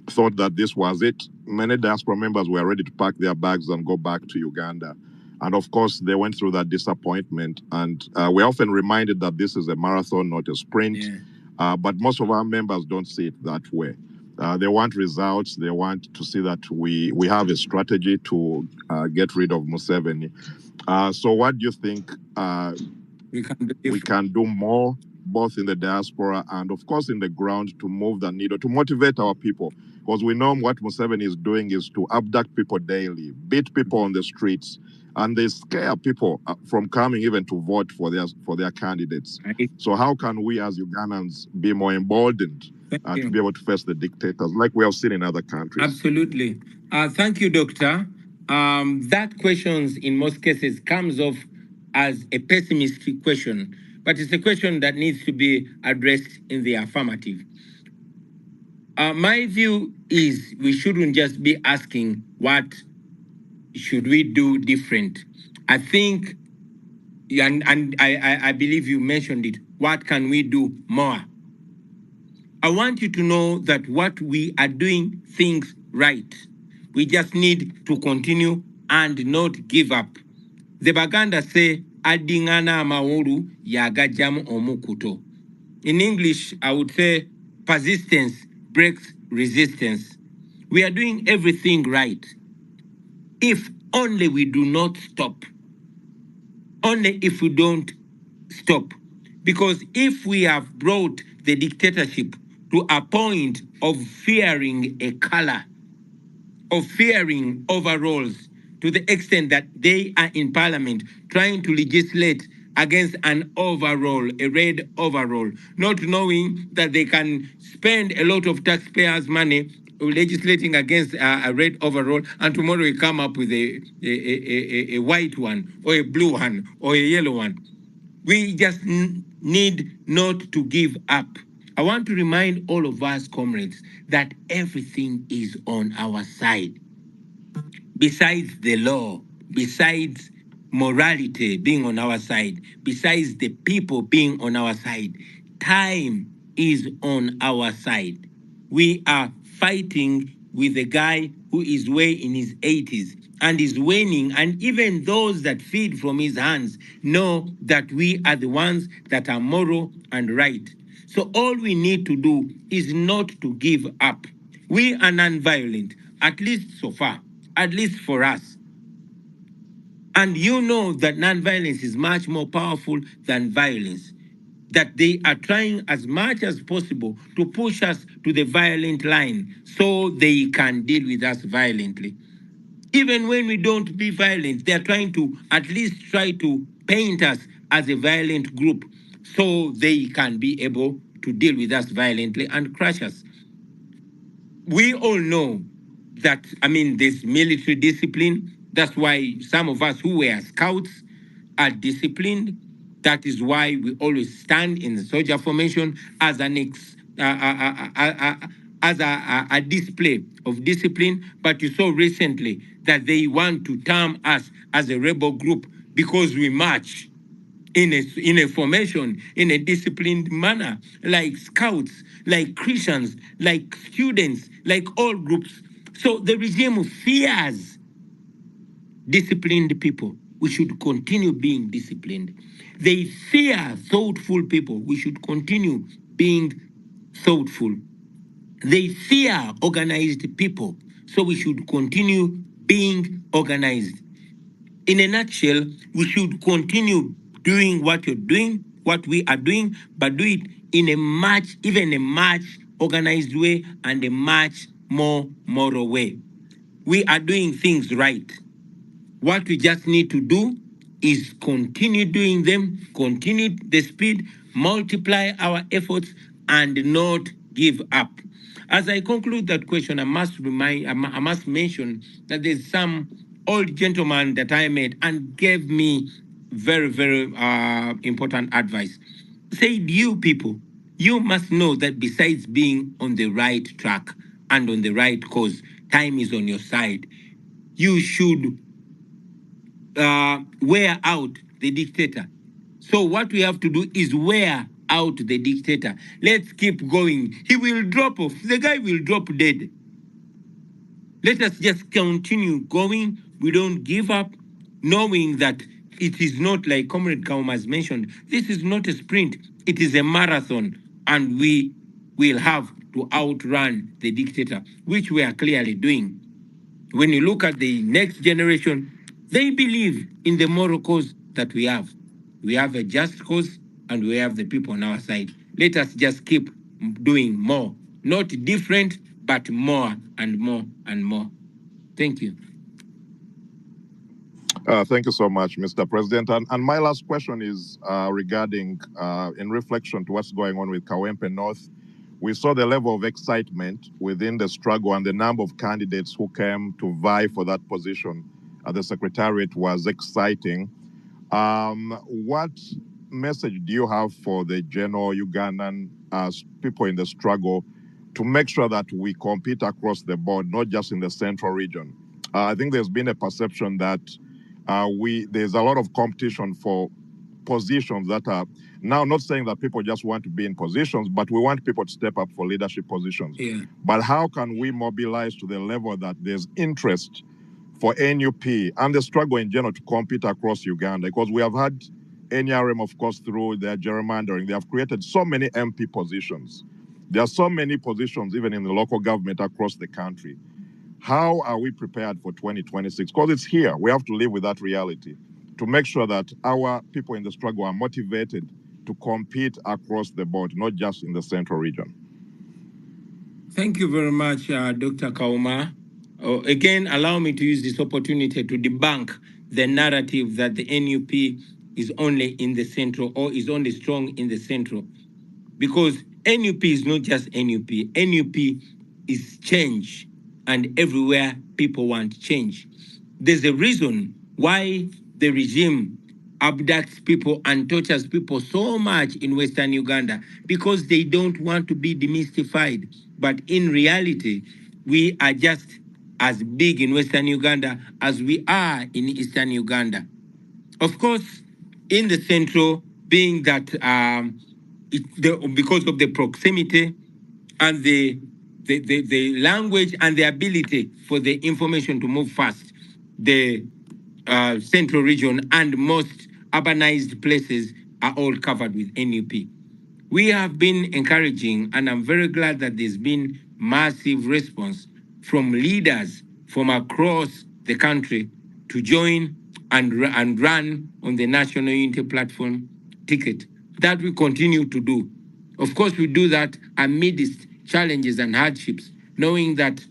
thought that this was it. Many diaspora members were ready to pack their bags and go back to Uganda. And of course, they went through that disappointment. And we're often reminded that this is a marathon, not a sprint. Yeah. But most of our members don't see it that way. They want results. They want to see that we have a strategy to get rid of Museveni. So what do you think we can do more, both in the diaspora and, of course, in the ground, to move the needle, to motivate our people? Because we know what Museveni is doing is to abduct people daily, beat people on the streets, and they scare people from coming even to vote for their candidates. Right. So how can we as Ugandans be more emboldened to be able to face the dictators like we have seen in other countries? Absolutely. Thank you, Doctor. That question in most cases comes off as a pessimistic question, but it's a question that needs to be addressed in the affirmative. My view is we shouldn't just be asking what should we do different. I think, and I believe you mentioned it, what can we do more? I want you to know that what we are doing things right. We just need to continue and not give up. The Baganda say, adingana amauru yagajamu omukuto. In English, I would say, persistence breaks resistance. We are doing everything right. If only we do not stop. Only if we don't stop. Because if we have brought the dictatorship to a point of fearing a color, of fearing overalls, to the extent that they are in parliament trying to legislate against an overall, a red overall, not knowing that they can spend a lot of taxpayers' money legislating against a red overall, and tomorrow we come up with a white one, or a blue one, or a yellow one. We just need not to give up. I want to remind all of us, comrades, that everything is on our side. Besides the law, besides morality being on our side, besides the people being on our side, time is on our side. We are fighting with a guy who is way in his 80s and is waning, and even those that feed from his hands know that we are the ones that are moral and right. So all we need to do is not to give up. We are non-violent, at least so far, at least for us. And you know that non-violence is much more powerful than violence, that they are trying as much as possible to push us to the violent line so they can deal with us violently. Even when we don't be violent, they're trying to at least try to paint us as a violent group so they can be able to deal with us violently and crush us. We all know that, there's military discipline. That's why some of us who were scouts are disciplined. That is why we always stand in the soldier formation as a display of discipline. But you saw recently that they want to term us as a rebel group because we march in a formation, in a disciplined manner, like scouts, like Christians, like students, like all groups. So the regime fears disciplined people. We should continue being disciplined. They fear thoughtful people. We should continue being thoughtful. They fear organized people. So we should continue being organized. In a nutshell, we should continue doing what you're doing, what we are doing, but do it in a much organized way and a much more moral way. We are doing things right. What we just need to do is continue doing them, continue the speed, multiply our efforts, and not give up. As I conclude that question, I must mention that there's some old gentleman that I met and gave me very, very important advice. Said, you people, you must know that besides being on the right track and on the right course, time is on your side. You should wear out the dictator. So what we have to do is wear out the dictator. Let's keep going. He will drop off. The guy will drop dead. Let us just continue going. We don't give up, knowing that it is not like Comrade Kaum has mentioned. This is not a sprint. It is a marathon. And we will have to outrun the dictator, which we are clearly doing. When you look at the next generation, they believe in the moral cause that we have. We have a just cause and we have the people on our side. Let us just keep doing more, not different, but more and more and more. Thank you. Thank you so much, Mr. President. And my last question is regarding, in reflection to what's going on with Kawempe North. We saw the level of excitement within the struggle, and the number of candidates who came to vie for that position at the Secretariat was exciting. What message do you have for the general Ugandan people in the struggle to make sure that we compete across the board, not just in the central region? I think there's been a perception that there's a lot of competition for positions that are now, not saying that people just want to be in positions, but we want people to step up for leadership positions. Yeah. But how can we mobilize to the level that there's interest for NUP and the struggle in general to compete across Uganda? Because we have had NRM, of course, through their gerrymandering. They have created so many MP positions. There are so many positions, even in the local government across the country. How are we prepared for 2026? Because it's here. We have to live with that reality to make sure that our people in the struggle are motivated to compete across the board, not just in the central region. Thank you very much, Dr. Kauma. Again, allow me to use this opportunity to debunk the narrative that the NUP is only in the central or is only strong in the central. Because NUP is not just NUP. NUP is change, and everywhere people want change. There's a reason why the regime abducts people and tortures people so much in Western Uganda, because they don't want to be demystified. But in reality, we are just as big in Western Uganda as we are in Eastern Uganda. Of course, in the central, being that because of the proximity and the language and the ability for the information to move fast, the central region and most urbanized places are all covered with NUP. We have been encouraging, and I'm very glad that there's been massive response from leaders from across the country to join and run on the National Unity Platform ticket. That we continue to do. Of course, we do that amidst challenges and hardships, knowing that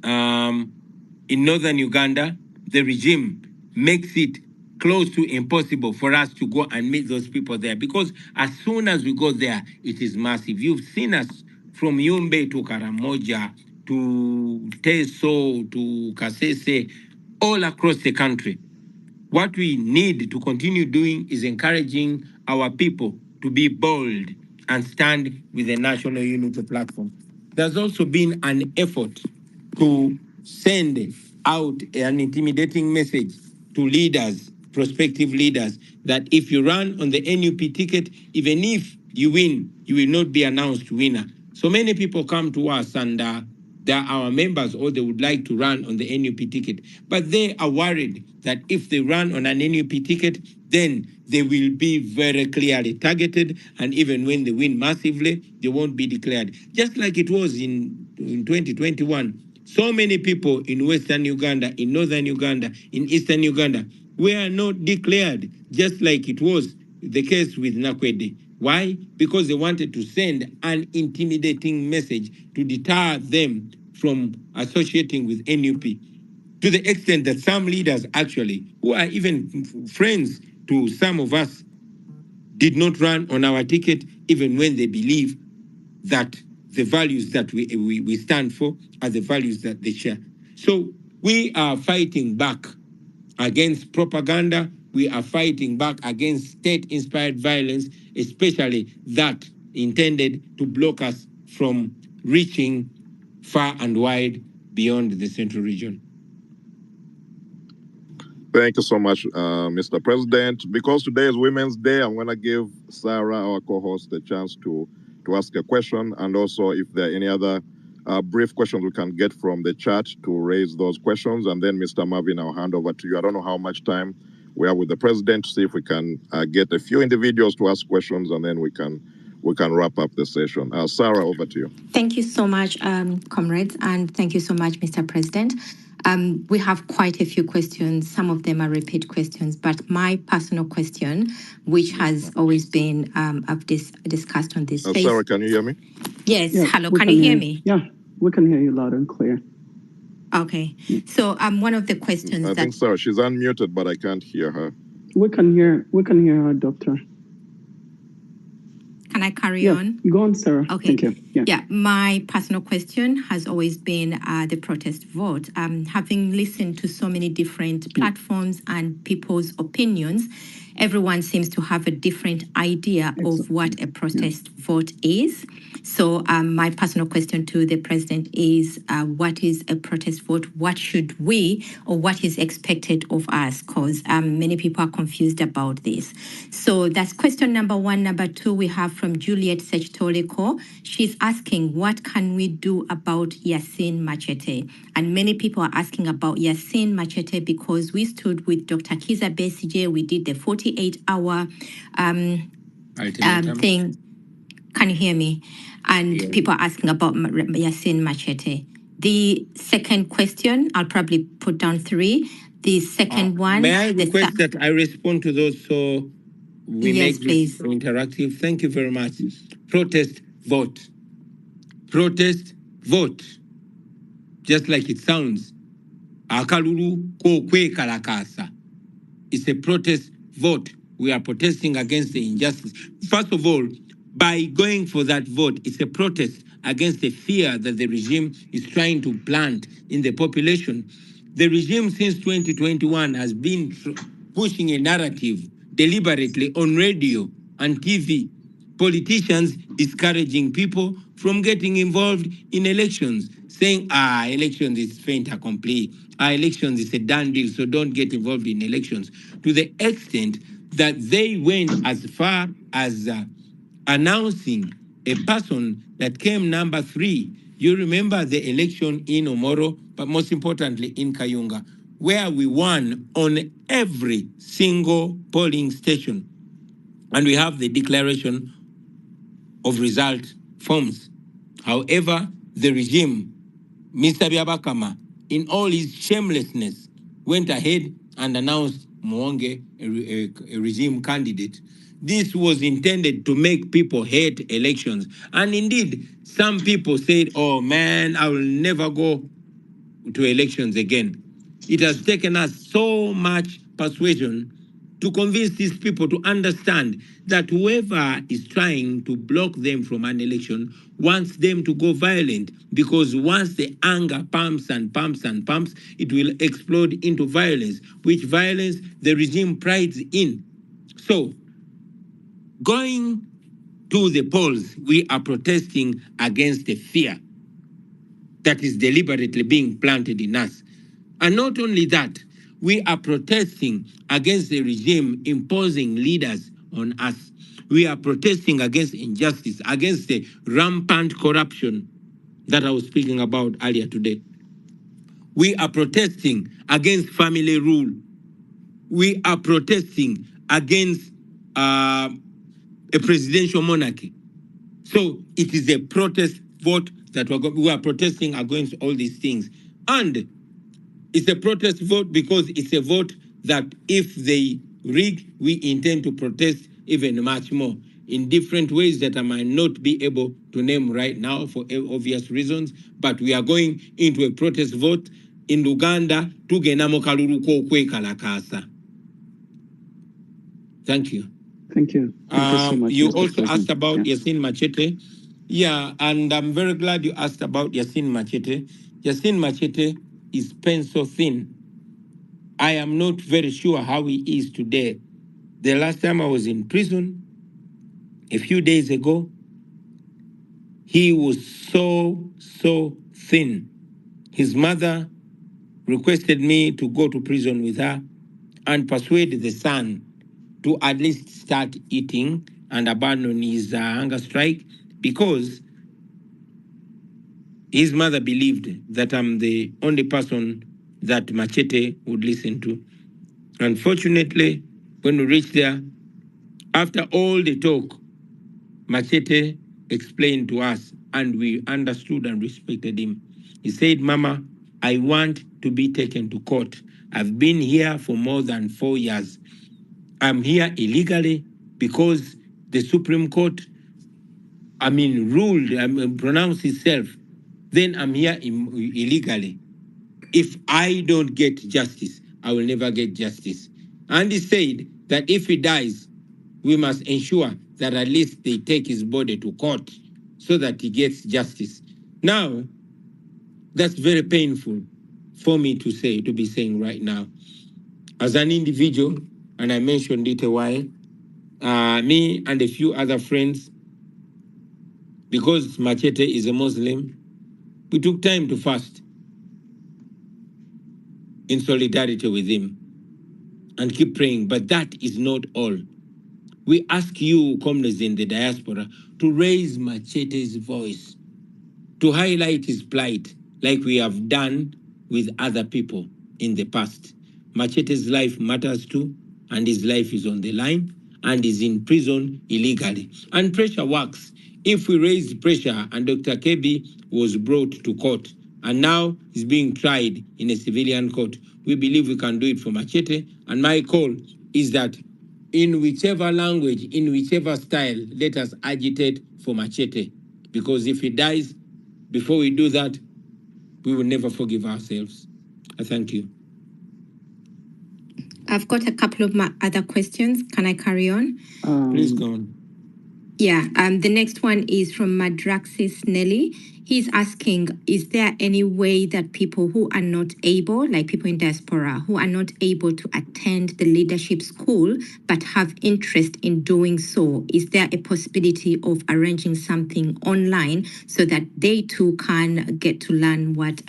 in northern Uganda, the regime makes it close to impossible for us to go and meet those people there, because as soon as we go there, it is massive. You've seen us from Yumbe to Karamoja to Teso to Kasese, all across the country. What we need to continue doing is encouraging our people to be bold and stand with the National Unity Platform. There's also been an effort to send out an intimidating message to leaders, prospective leaders, that if you run on the NUP ticket, even if you win, you will not be announced winner. So many people come to us and they're our members, or they would like to run on the NUP ticket, but they are worried that if they run on an NUP ticket, then they will be very clearly targeted, and even when they win massively, they won't be declared. Just like it was in 2021, So many people in Western Uganda, in Northern Uganda, in Eastern Uganda were not declared, just like it was the case with Nakwede. Why? Because they wanted to send an intimidating message to deter them from associating with NUP, to the extent that some leaders actually, who are even friends to some of us, did not run on our ticket, even when they believe that the values that we stand for are the values that they share. So we are fighting back against propaganda. We are fighting back against state-inspired violence, especially that intended to block us from reaching far and wide beyond the central region. Thank you so much, Mr. President. Because today is Women's Day, I'm going to give Sarah, our co-host, a chance to ask a question, and also if there are any other brief questions we can get from the chat to raise those questions. And then, Mr. Marvin, I'll hand over to you. I don't know how much time we have with the president to see if we can get a few individuals to ask questions, and then we can wrap up the session. Sarah, over to you. Thank you so much, comrades, and thank you so much, Mr. President. We have quite a few questions. Some of them are repeat questions, but my personal question, which has always been discussed on this space. Sarah, can you hear me? Yes. Yeah, hello. Can you hear me? Yeah, we can hear you loud and clear. Okay. So one of the questions I think, Sarah, she's unmuted, but I can't hear her. We can hear her, Doctor. Can I carry on? Go on, Sarah. Okay. Thank you. Yeah, my personal question has always been the protest vote. Having listened to so many different platforms and people's opinions, everyone seems to have a different idea of what a protest vote is. So my personal question to the president is, what is a protest vote? What should we, or what is expected of us? Because many people are confused about this. So that's question number one. Number two, we have from Juliet Sechtoliko. She's asking, what can we do about Yasin Machete? And many people are asking about Yasin Machete because we stood with Dr. Kiza Besigye. We did the 48-hour thing. Can you hear me? And people are asking about Yasin Machete. The second question, I'll probably put down three. The second one. May I request that I respond to those so we make this interactive? Thank you very much. Protest vote. Protest vote. Just like it sounds. Akalulu kokwe kalakasa. It's a protest vote. We are protesting against the injustice. First of all, by going for that vote, it's a protest against the fear that the regime is trying to plant in the population. The regime since 2021 has been pushing a narrative deliberately on radio and TV. Politicians discouraging people from getting involved in elections, saying, elections is fait accompli. Elections is a done deal, so don't get involved in elections. To the extent that they went as far as announcing a person that came number 3. You remember the election in Omoro, but most importantly in Kayunga, where we won on every single polling station. And we have the declaration of result forms. However, the regime, Mr. Byabakama, in all his shamelessness, went ahead and announced Mwonge a regime candidate. This was intended to make people hate elections. And indeed, some people said, oh man, I will never go to elections again. It has taken us so much persuasion to convince these people to understand that whoever is trying to block them from an election wants them to go violent, because once the anger pumps and pumps and pumps, it will explode into violence, which violence the regime prides in. So, going to the polls, we are protesting against the fear that is deliberately being planted in us. And not only that, we are protesting against the regime imposing leaders on us. We are protesting against injustice, against the rampant corruption that I was speaking about earlier today. We are protesting against family rule. We are protesting against a presidential monarchy. So it is a protest vote that we are protesting against all these things. And it's a protest vote because it's a vote that if they rig, we intend to protest even much more in different ways that I might not be able to name right now for obvious reasons. But we are going into a protest vote in Uganda. Thank you. Thank you. Thank you so much, You Mr. also President. asked about Yeah. Yasin Machete. Yeah, and I'm very glad you asked about Yasin Machete. Yasin Machete is pencil thin. I am not very sure how he is today. The last time I was in prison, a few days ago, he was so thin. His mother requested me to go to prison with her and persuade the son to at least start eating and abandon his hunger strike because his mother believed that I'm the only person that Machete would listen to. Unfortunately, when we reached there, after all the talk, Machete explained to us and we understood and respected him. He said, Mama, I want to be taken to court. I've been here for more than 4 years. I'm here illegally because the Supreme Court, ruled, pronounced itself. Then I'm here illegally. If I don't get justice, I will never get justice. And he said that if he dies, we must ensure that at least they take his body to court so that he gets justice. Now, that's very painful for me to be saying right now. As an individual, and I mentioned it a while, me and a few other friends, because Machete is a Muslim, we took time to fast in solidarity with him and keep praying. But that is not all. We ask you, comrades in the diaspora, to raise Machete's voice, to highlight his plight like we have done with other people in the past. Machete's life matters too, and his life is on the line, and is in prison illegally. And pressure works. If we raised pressure and Dr. Kebi was brought to court, and now he's being tried in a civilian court, we believe we can do it for Machete. And my call is that in whichever language, in whichever style, let us agitate for Machete. Because if he dies, before we do that, we will never forgive ourselves. I thank you. I've got a couple of other questions. Can I carry on? Please go on. Yeah, the next one is from Madraxis Nelly. He's asking, is there any way that people who are not able, like people in diaspora, who are not able to attend the leadership school but have interest in doing so, is there a possibility of arranging something online so that they too can get to learn what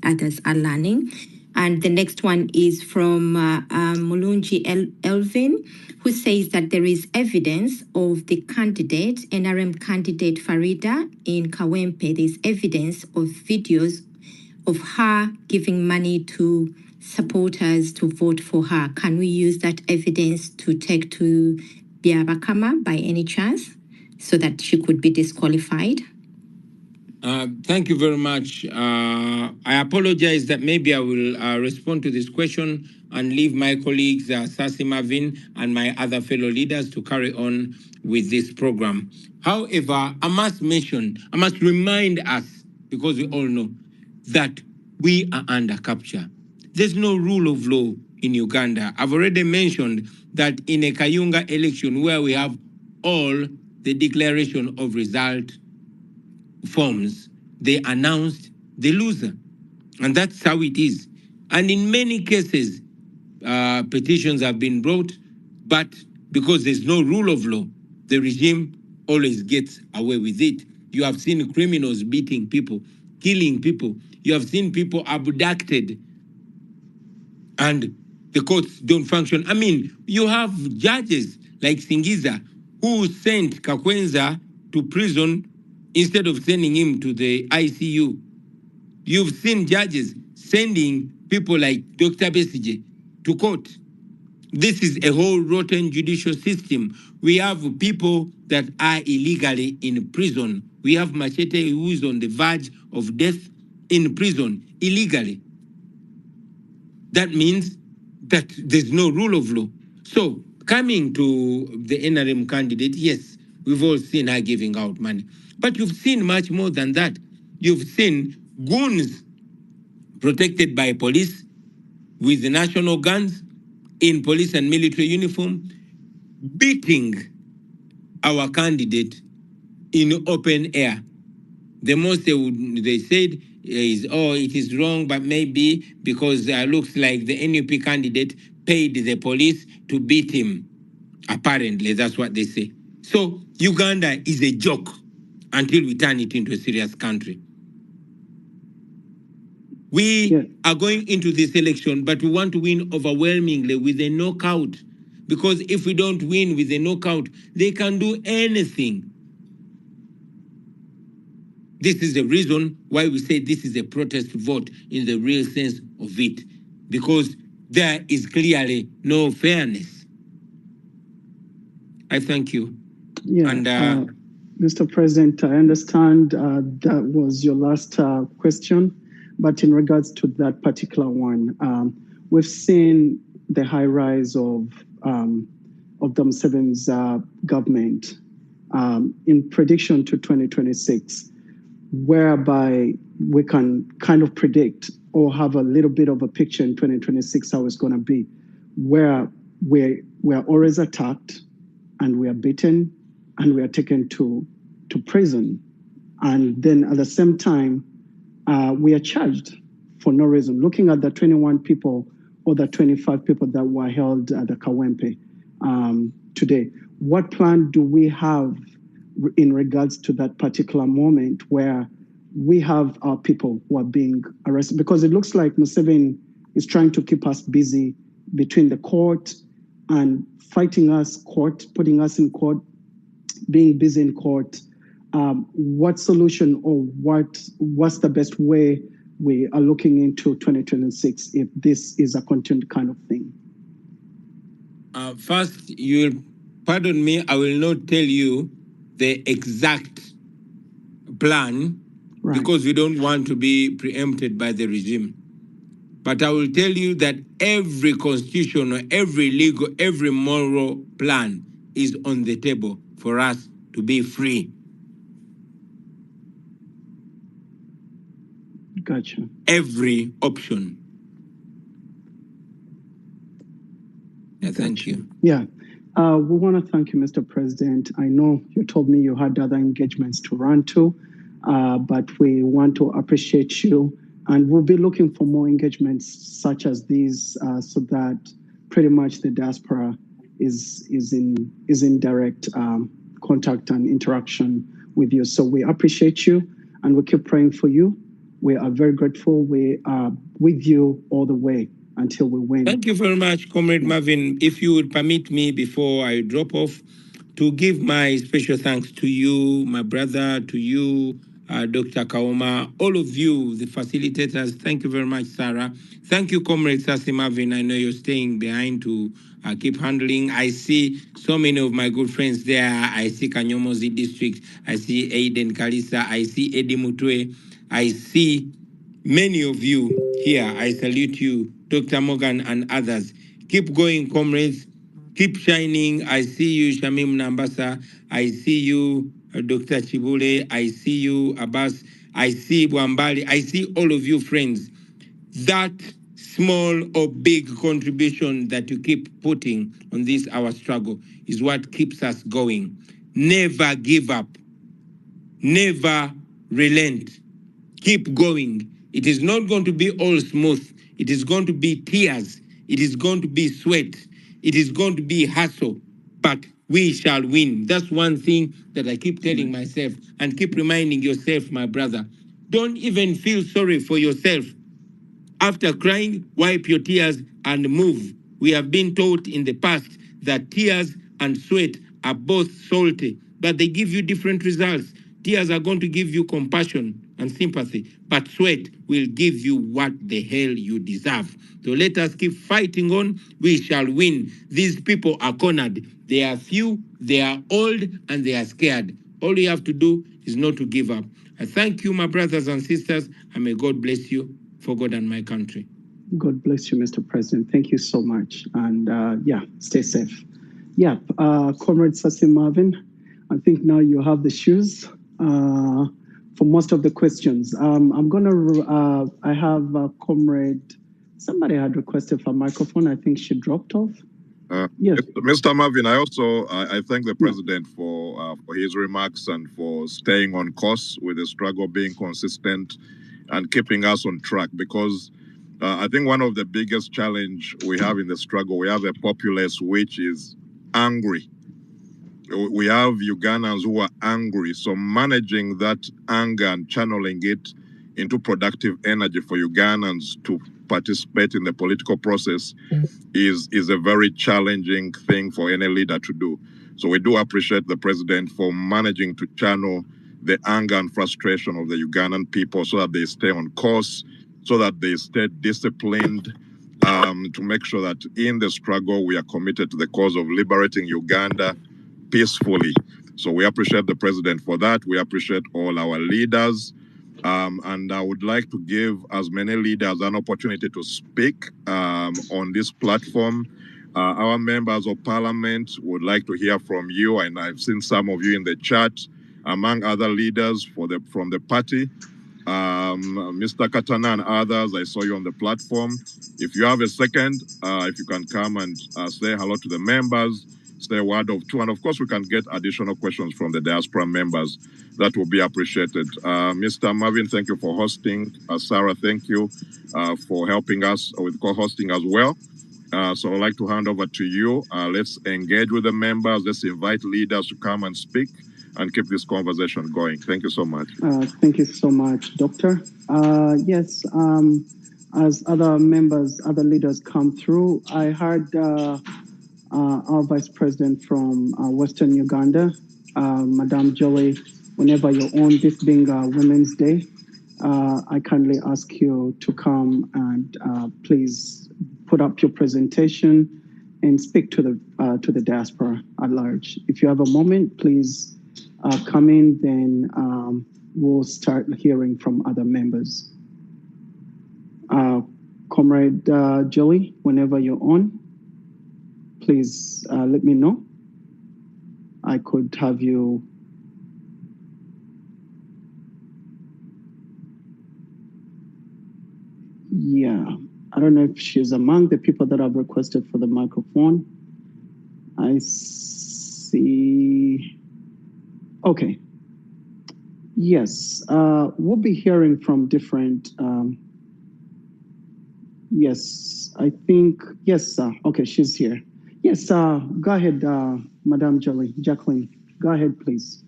others are learning? And the next one is from Mulunji Elvin, who says that there is evidence of the candidate, NRM candidate Farida in Kawempe. There's evidence of videos of her giving money to supporters to vote for her. Can we use that evidence to take to Biabakama by any chance so that she could be disqualified? Thank you very much. I apologize that maybe I will respond to this question and leave my colleagues, Sasi Marvin and my other fellow leaders to carry on with this program. However, I must remind us, because we all know, that we are under capture. There's no rule of law in Uganda. I've already mentioned that in a Kayunga election where we have all the declaration of result forms, they announced the loser. And that's how it is. And in many cases, petitions have been brought, but because there's no rule of law, the regime always gets away with it. You have seen criminals beating people, killing people. You have seen people abducted, and the courts don't function. I mean, you have judges like Singiza who sent Kakwenza to prison instead of sending him to the ICU. You've seen judges sending people like Dr. Besige to court. This is a whole rotten judicial system. We have people that are illegally in prison. We have Machete who is on the verge of death in prison illegally. That means that there's no rule of law. So coming to the NRM candidate, yes, we've all seen her giving out money. But you've seen much more than that. You've seen goons protected by police with the national guns in police and military uniform beating our candidate in open air. The most they said is, oh, it is wrong, but maybe because looks like the NUP candidate paid the police to beat him. Apparently, that's what they say. So Uganda is a joke until we turn it into a serious country. We are going into this election, but we want to win overwhelmingly with a knockout. Because if we don't win with a knockout, they can do anything. This is the reason why we say this is a protest vote in the real sense of it, because there is clearly no fairness. I thank you. Yeah, and, Mr. President, I understand that was your last question, but in regards to that particular one, we've seen the high rise of Museveni's government in prediction to 2026, whereby we can kind of predict or have a little bit of a picture in 2026 how it's going to be, where we're always attacked and we are beaten and we are taken to prison. And then at the same time, we are charged for no reason. Looking at the 21 people or the 25 people that were held at the Kawempe today, what plan do we have in regards to that particular moment where we have our people who are being arrested? Because it looks like Museveni is trying to keep us busy between the court and fighting us, putting us in court, being busy in court. What solution or what's the best way we are looking into 2026 if this is a continued kind of thing? First, you'll pardon me, I will not tell you the exact plan, right, because we don't want to be preempted by the regime. But I will tell you that every constitutional, every legal, every moral plan is on the table for us to be free. Gotcha. Every option. Yeah, thank you. Yeah. We want to thank you, Mr. President. I know you told me you had other engagements to run to, but we want to appreciate you. And we'll be looking for more engagements such as these so that pretty much the diaspora is in direct contact and interaction with you. So we appreciate you and we keep praying for you. We are very grateful. We are with you all the way until we win. Thank you very much, Comrade Marvin. If you would permit me before I drop off to give my special thanks to you, my brother, to you, Dr. Kaoma, all of you, the facilitators. Thank you very much, Sarah. Thank you, Comrade Sasi Marvin. I know you're staying behind to keep handling. I see so many of my good friends there. I see Kanyomozi District. I see Aiden Kalisa. I see Eddie Mutwe. I see many of you here. I salute you, Dr. Morgan and others. Keep going, comrades. Keep shining. I see you, Shamim Nambasa. I see you, Dr. Chibule. I see you, Abbas. I see Bwambali. I see all of you, friends. That small or big contribution that you keep putting on this, our struggle, is what keeps us going. Never give up. Never relent. Keep going. It is not going to be all smooth. It is going to be tears. It is going to be sweat. It is going to be hassle. But we shall win. That's one thing that I keep telling myself and keep reminding yourself, my brother. Don't even feel sorry for yourself. After crying, wipe your tears and move. We have been taught in the past that tears and sweat are both salty, but they give you different results. Tears are going to give you compassion and sympathy, but sweat will give you what the hell you deserve. So let us keep fighting on. We shall win. These people are cornered. They are few, they are old, and they are scared. All you have to do is not to give up. I thank you, my brothers and sisters, and may God bless you for God and my country. God bless you, Mr. President. Thank you so much. And yeah, stay safe. Yeah, Comrade Sassi Marvin, I think now you have the shoes for most of the questions. I'm going to, I have Comrade, somebody had requested for a microphone. I think she dropped off. Yes. Mr. Marvin, I thank the president for his remarks and for staying on course with the struggle, being consistent and keeping us on track, because I think one of the biggest challenge we have in the struggle, we have a populace which is angry. We have Ugandans who are angry. So managing that anger and channeling it into productive energy for Ugandans to participate in the political process is a very challenging thing for any leader to do. So we do appreciate the president for managing to channel the anger and frustration of the Ugandan people so that they stay on course, so that they stay disciplined, to make sure that in the struggle we are committed to the cause of liberating Uganda peacefully. So we appreciate the president for that. We appreciate all our leaders. And I would like to give as many leaders an opportunity to speak on this platform. Our members of parliament would like to hear from you, and I've seen some of you in the chat, among other leaders from the party. Mr. Katana and others, I saw you on the platform. If you have a second, if you can come and say hello to the members, say a word of two, and of course we can get additional questions from the diaspora members. That will be appreciated. Mr. Marvin, thank you for hosting. Sarah, thank you for helping us with co-hosting as well. So I'd like to hand over to you. Let's engage with the members. Let's invite leaders to come and speak and keep this conversation going. Thank you so much. Thank you so much, Doctor. Yes, as other members, other leaders come through, I heard our Vice President from Western Uganda, Madame Jolie, whenever you're on, this being Women's Day, I kindly ask you to come and please put up your presentation and speak to the diaspora at large. If you have a moment, please come in, then we'll start hearing from other members. Comrade Jolie, whenever you're on, please let me know. I could have you. Yeah, I don't know if she's among the people that have requested for the microphone. I see. Okay. Yes, we'll be hearing from different. Yes, I think, yes, okay, she's here. Yes, go ahead, Madame Jolie, Jacqueline, go ahead, please.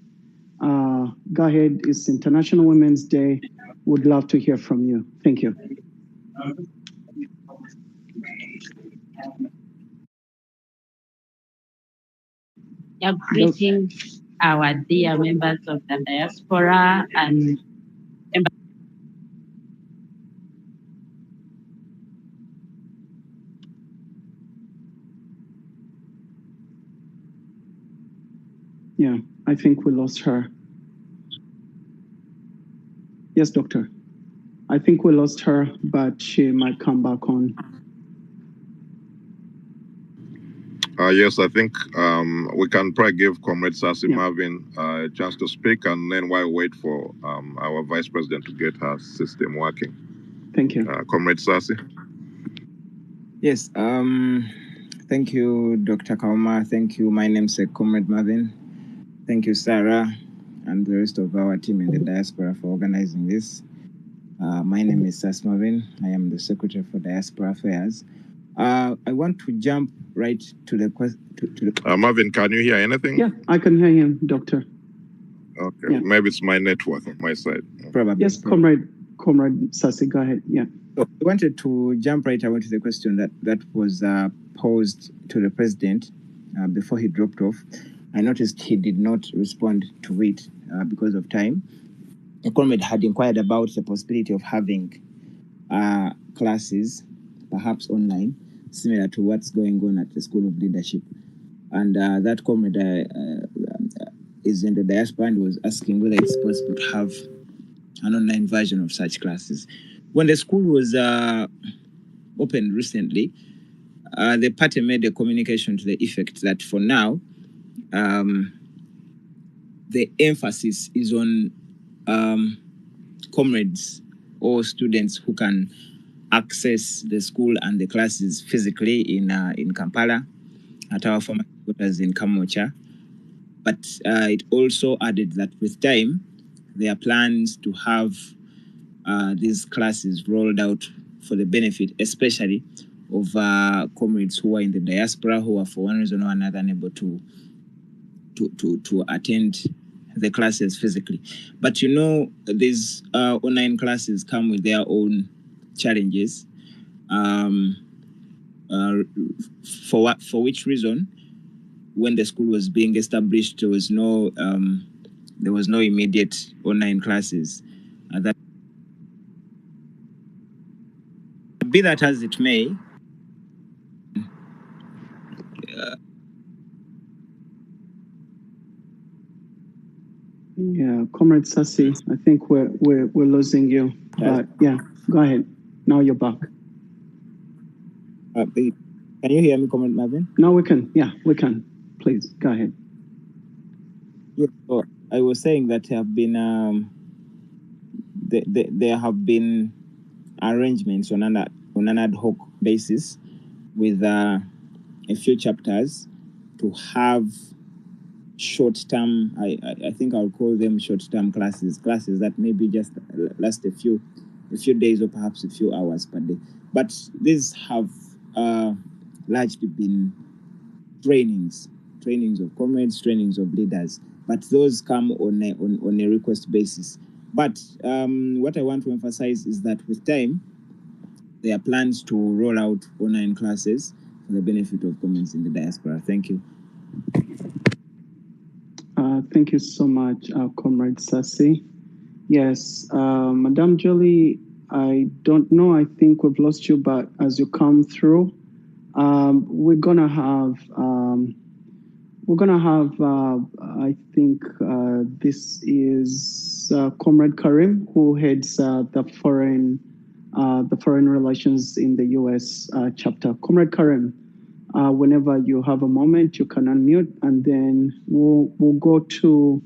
Go ahead, it's International Women's Day. Would love to hear from you. Thank you. Yeah, greetings, our dear members of the diaspora and yeah, I think we lost her. Yes, Doctor. I think we lost her, but she might come back on. Yes, I think we can probably give Comrade Sassi Marvin a chance to speak, and then while we wait for our Vice President to get her system working. Thank you. Comrade Sassi. Yes, thank you, Dr. Kauma. Thank you. My name's Comrade Marvin. Thank you, Sarah, and the rest of our team in the diaspora for organizing this. My name is Sassi Marvin. I am the Secretary for Diaspora Affairs. I want to jump right to the question. Marvin, can you hear anything? Yeah, I can hear him, Doctor. Okay, yeah. Maybe it's my network on my side. Probably. Yes, Comrade Sassi, go ahead. Yeah. So I wanted to jump right away to the question that was posed to the president before he dropped off. I noticed he did not respond to it because of time. A comrade had inquired about the possibility of having classes, perhaps online, similar to what's going on at the School of Leadership. And that comrade is in the diaspora and was asking whether it's possible to have an online version of such classes. When the school was opened recently, the party made a communication to the effect that for now, the emphasis is on comrades or students who can access the school and the classes physically in Kampala at our former headquarters in Kamocha. But it also added that with time, there are plans to have these classes rolled out for the benefit, especially of comrades who are in the diaspora, who are for one reason or another unable to attend the classes physically. But you know, these online classes come with their own challenges. For which reason, when the school was being established, there was no immediate online classes. That, be that as it may, yeah, Comrade Sassi, I think we're losing you. But yeah, go ahead. Now you're back. Can you hear me, Comrade Marvin? Now we can. Yeah, we can. Please go ahead. Yeah, so I was saying that there have been there have been arrangements on an ad hoc basis with a few chapters to have short-term, I think I'll call them short-term classes that maybe just last a few days or perhaps a few hours per day. But these have largely been trainings of comrades, trainings of leaders, but those come on a request basis. But what I want to emphasize is that with time, there are plans to roll out online classes for the benefit of comrades in the diaspora. Thank you. Thank you so much, Comrade Sassi. Yes, Madame Jolie, I don't know, I think we've lost you, but as you come through, we're gonna have, I think this is Comrade Karim, who heads the foreign relations in the U.S. Chapter. Comrade Karim, whenever you have a moment, you can unmute, and then we'll go to,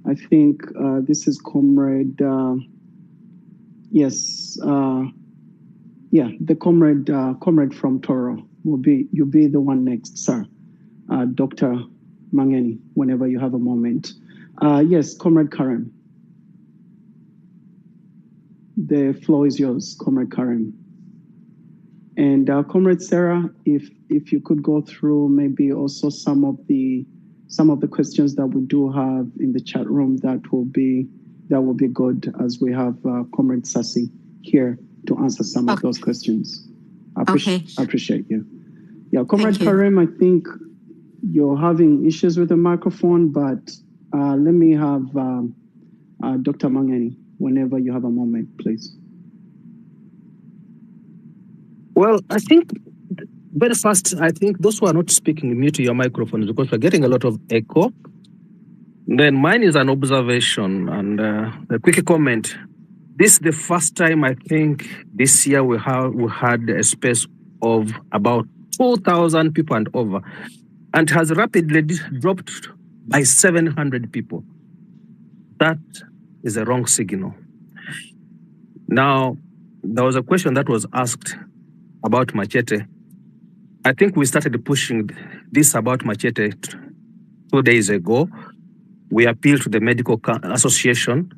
I think this is Comrade, the comrade from Toro. You'll be the one next, sir. Dr. Mangeni, whenever you have a moment. Yes, Comrade Karim. The floor is yours, Comrade Karim. And Comrade Sarah, if you could go through maybe also some of the questions that we do have in the chat room, that will be good, as we have Comrade Sassi here to answer some of those questions. I appreciate you. Yeah, Comrade Karim, I think you're having issues with the microphone, but let me have Dr. Mangeni, whenever you have a moment, please. Well, I think very fast, I think those who are not speaking, mute your microphones because we're getting a lot of echo. Then mine is an observation and a quick comment. This is the first time I think this year we had a space of about 4,000 people and over, and has rapidly dropped by 700 people. That is a wrong signal. Now, there was a question that was asked about Machete. I think we started pushing this about Machete 2 days ago. We appealed to the Medical Association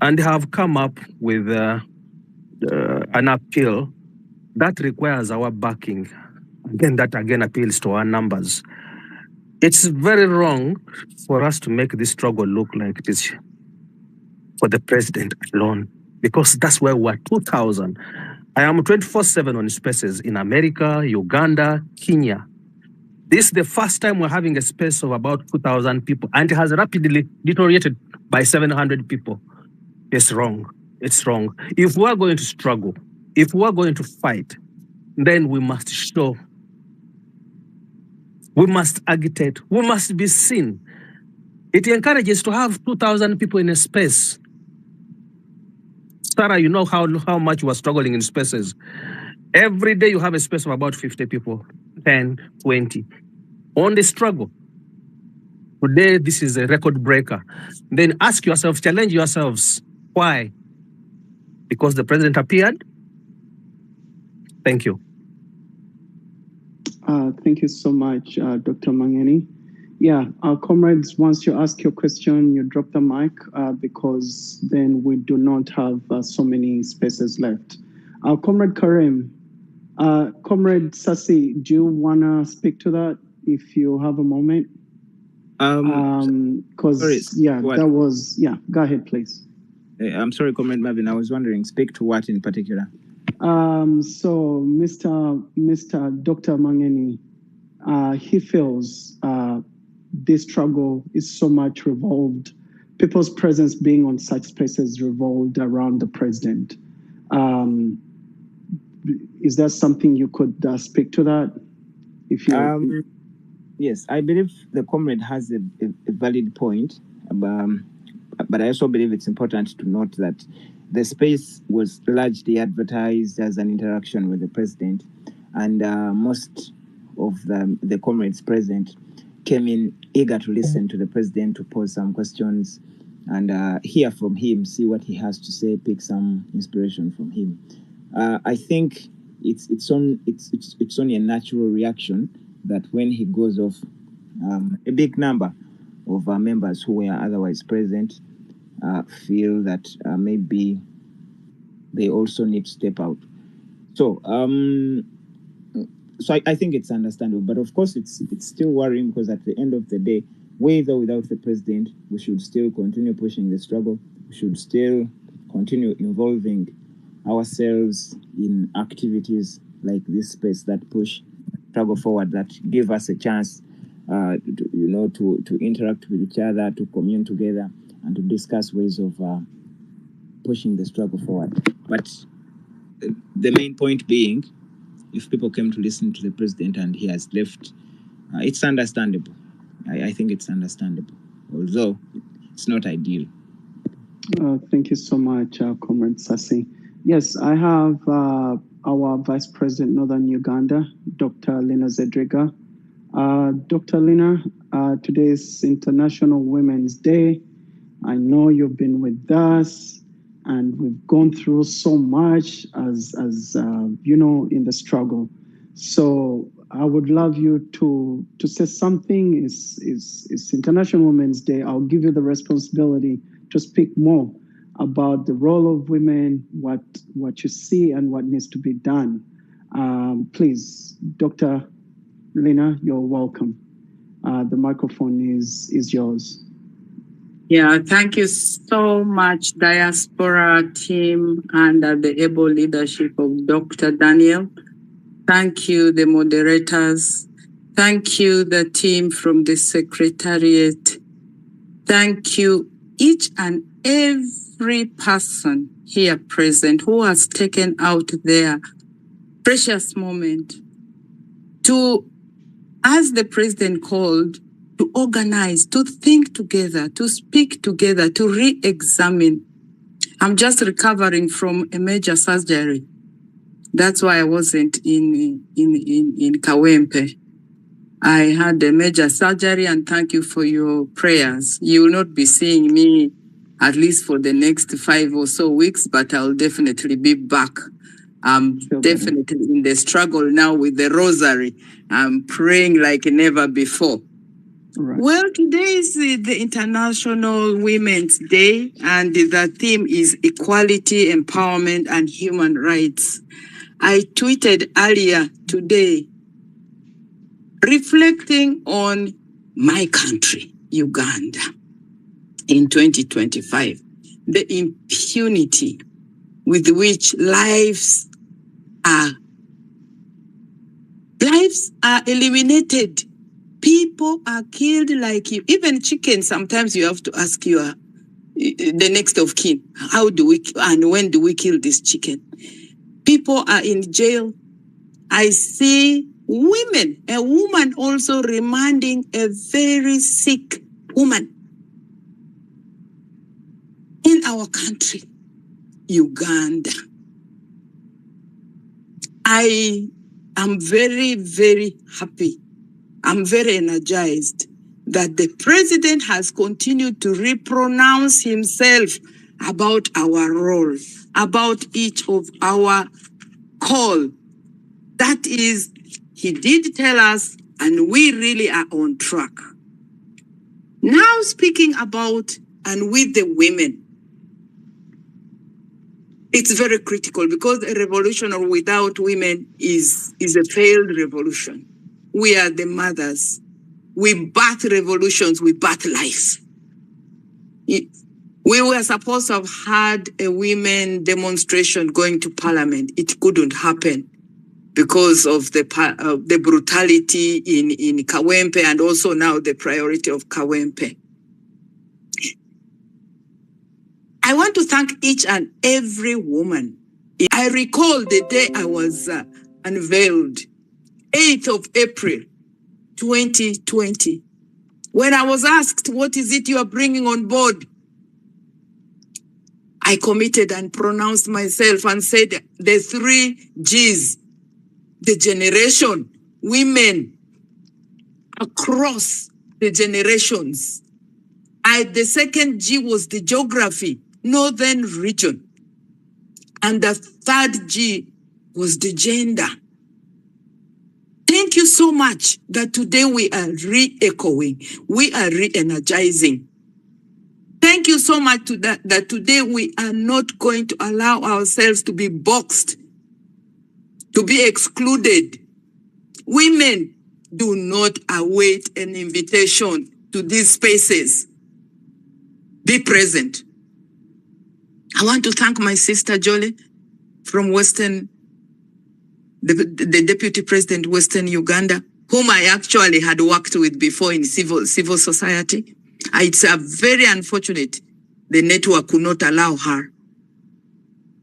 and have come up with an appeal that requires our backing. Again, that again appeals to our numbers. It's very wrong for us to make this struggle look like it is for the president alone, because that's where we're 2,000. I am 24/7 on spaces in America, Uganda, Kenya. This is the first time we're having a space of about 2,000 people, and it has rapidly deteriorated by 700 people. It's wrong. It's wrong. If we're going to struggle, if we're going to fight, then we must show, we must agitate, we must be seen. It encourages to have 2,000 people in a space. Sarah, you know how much we're struggling in spaces. Every day you have a space of about 50 people, 10, 20. On the struggle. Today, this is a record breaker. Then ask yourself, challenge yourselves. Why? Because the president appeared? Thank you. Thank you so much, Dr. Mangeni. Yeah, comrades, once you ask your question, you drop the mic because then we do not have so many spaces left. Comrade Karim, Comrade Sassi, do you want to speak to that if you have a moment? Because, yeah, what? That was, yeah, go ahead, please. I'm sorry, Comrade Marvin, I was wondering, speak to what in particular? So, Mr. Dr. Mangeni, he feels this struggle is so much revolved, people's presence being on such spaces revolved around the president. Is there something you could speak to that? If you, yes, I believe the comrade has a valid point, but I also believe it's important to note that the space was largely advertised as an interaction with the president, and most of the comrades present came in eager to listen to the president, to pose some questions, and hear from him, see what he has to say, pick some inspiration from him. I think it's only a natural reaction that when he goes off, a big number of our members who were otherwise present feel that maybe they also need to step out. So I think it's understandable, but of course it's still worrying, because at the end of the day, with or without the president, we should still continue pushing the struggle. We should still continue involving ourselves in activities like this space that push struggle forward, that give us a chance to interact with each other, to commune together, and to discuss ways of pushing the struggle forward. But the main point being, if people came to listen to the president and he has left, it's understandable. I think it's understandable, although it's not ideal. Thank you so much, Comrade Sassi. Yes, I have our Vice President, Northern Uganda, Dr. Lina Zedriga. Dr. Lina, today is International Women's Day. I know you've been with us, and we've gone through so much as you know, in the struggle. So I would love you to say something. It's International Women's Day. I'll give you the responsibility to speak more about the role of women, what you see and what needs to be done. Please, Dr. Lina, you're welcome. The microphone is yours. Yeah, thank you so much, Diaspora team, under the able leadership of Dr. Daniel. Thank you, the moderators. Thank you, the team from the Secretariat. Thank you, each and every person here present who has taken out their precious moment to, as the president called, to organize, to think together, to speak together, to re-examine. I'm just recovering from a major surgery. That's why I wasn't in Kawempe. I had a major surgery, and thank you for your prayers. You will not be seeing me at least for the next 5 or so weeks, but I'll definitely be back. I'm definitely in the struggle now with the rosary. I'm praying like never before. Right. Well, today is the International Women's Day, and the theme is equality, empowerment, and human rights. I tweeted earlier today, reflecting on my country, Uganda, in 2025, the impunity with which lives are eliminated People are killed like you. Even chicken, sometimes you have to ask the next of kin, how do we and when do we kill this chicken? People are in jail. I see women, a woman also remanding a very sick woman in our country, Uganda. I am very, very happy. I'm very energized that the president has continued to repronounce himself about our role, about each of our call. That is, he did tell us, and we really are on track. Now speaking about and with the women, it's very critical because a revolution without women is a failed revolution. We are the mothers. We birth revolutions, we birth life. We were supposed to have had a women demonstration going to parliament. It couldn't happen because of the brutality in Kawempe and also now the priority of Kawempe. I want to thank each and every woman. I recall the day I was unveiled, 8th of April, 2020. When I was asked, what is it you are bringing on board? I committed and pronounced myself and said the 3 G's, the generation, women across the generations. The second G was the geography, northern region. And the third G was the gender. Thank you so much that today we are re-echoing, we are re-energizing. Thank you so much to that today we are not going to allow ourselves to be boxed, to be excluded. Women do not await an invitation to these spaces. Be present. I want to thank my sister Jolie from Western, the Deputy President, Western Uganda, whom I actually had worked with before in civil society. It's very unfortunate the network could not allow her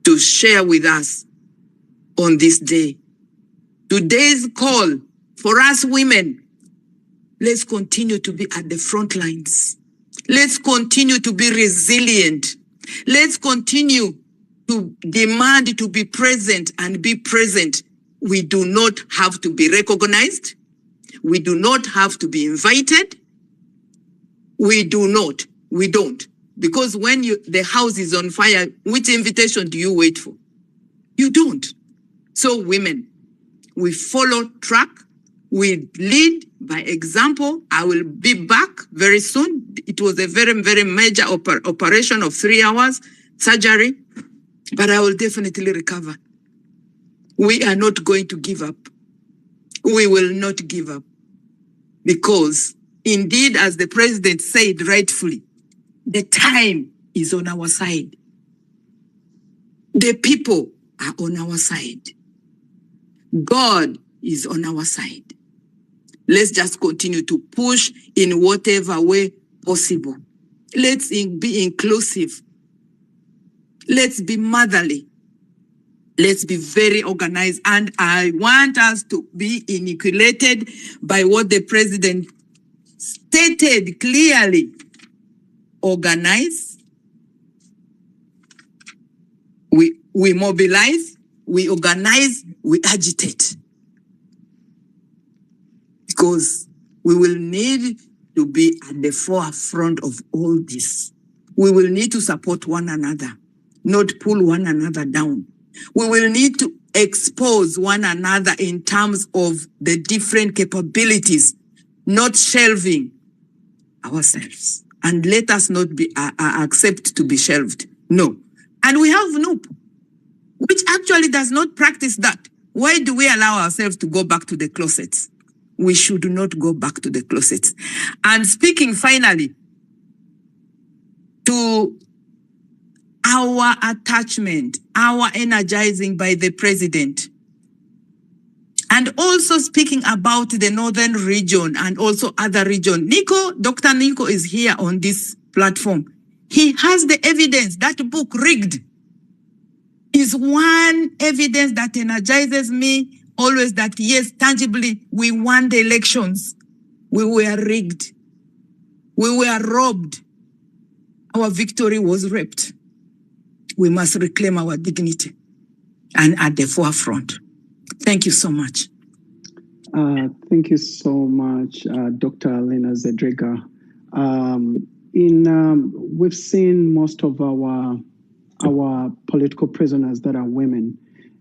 to share with us on this day. Today's call for us women, let's continue to be at the front lines. Let's continue to be resilient. Let's continue to demand to be present and be present. We do not have to be recognized. We do not have to be invited. We don't. Because when the house is on fire, which invitation do you wait for? You don't. So women, we follow track. We lead by example. I will be back very soon. It was a very, very major operation of 3 hours, surgery, but I will definitely recover. We are not going to give up. We will not give up. Because indeed, as the president said rightfully, the time is on our side. The people are on our side. God is on our side. Let's just continue to push in whatever way possible. Let's be inclusive. Let's be motherly. Let's be very organized. And I want us to be inoculated by what the president stated clearly. Organize. We mobilize. We organize. We agitate. Because we will need to be at the forefront of all this. We will need to support one another, not pull one another down. We will need to expose one another in terms of the different capabilities, not shelving ourselves. And let us not be accept to be shelved. No. And we have NUP, which actually does not practice that. Why do we allow ourselves to go back to the closets? We should not go back to the closets. And speaking finally to our attachment, our energizing by the president, And also speaking about the northern region and also other region. Dr. Nico is here on this platform. He has the evidence. That book, Rigged, is one evidence that energizes me always that, yes, tangibly, we won the elections. We were rigged. We were robbed. Our victory was raped. We must reclaim our dignity and at the forefront. Thank you so much. Thank you so much, Dr. Alina Zedriga. We've seen most of our political prisoners that are women,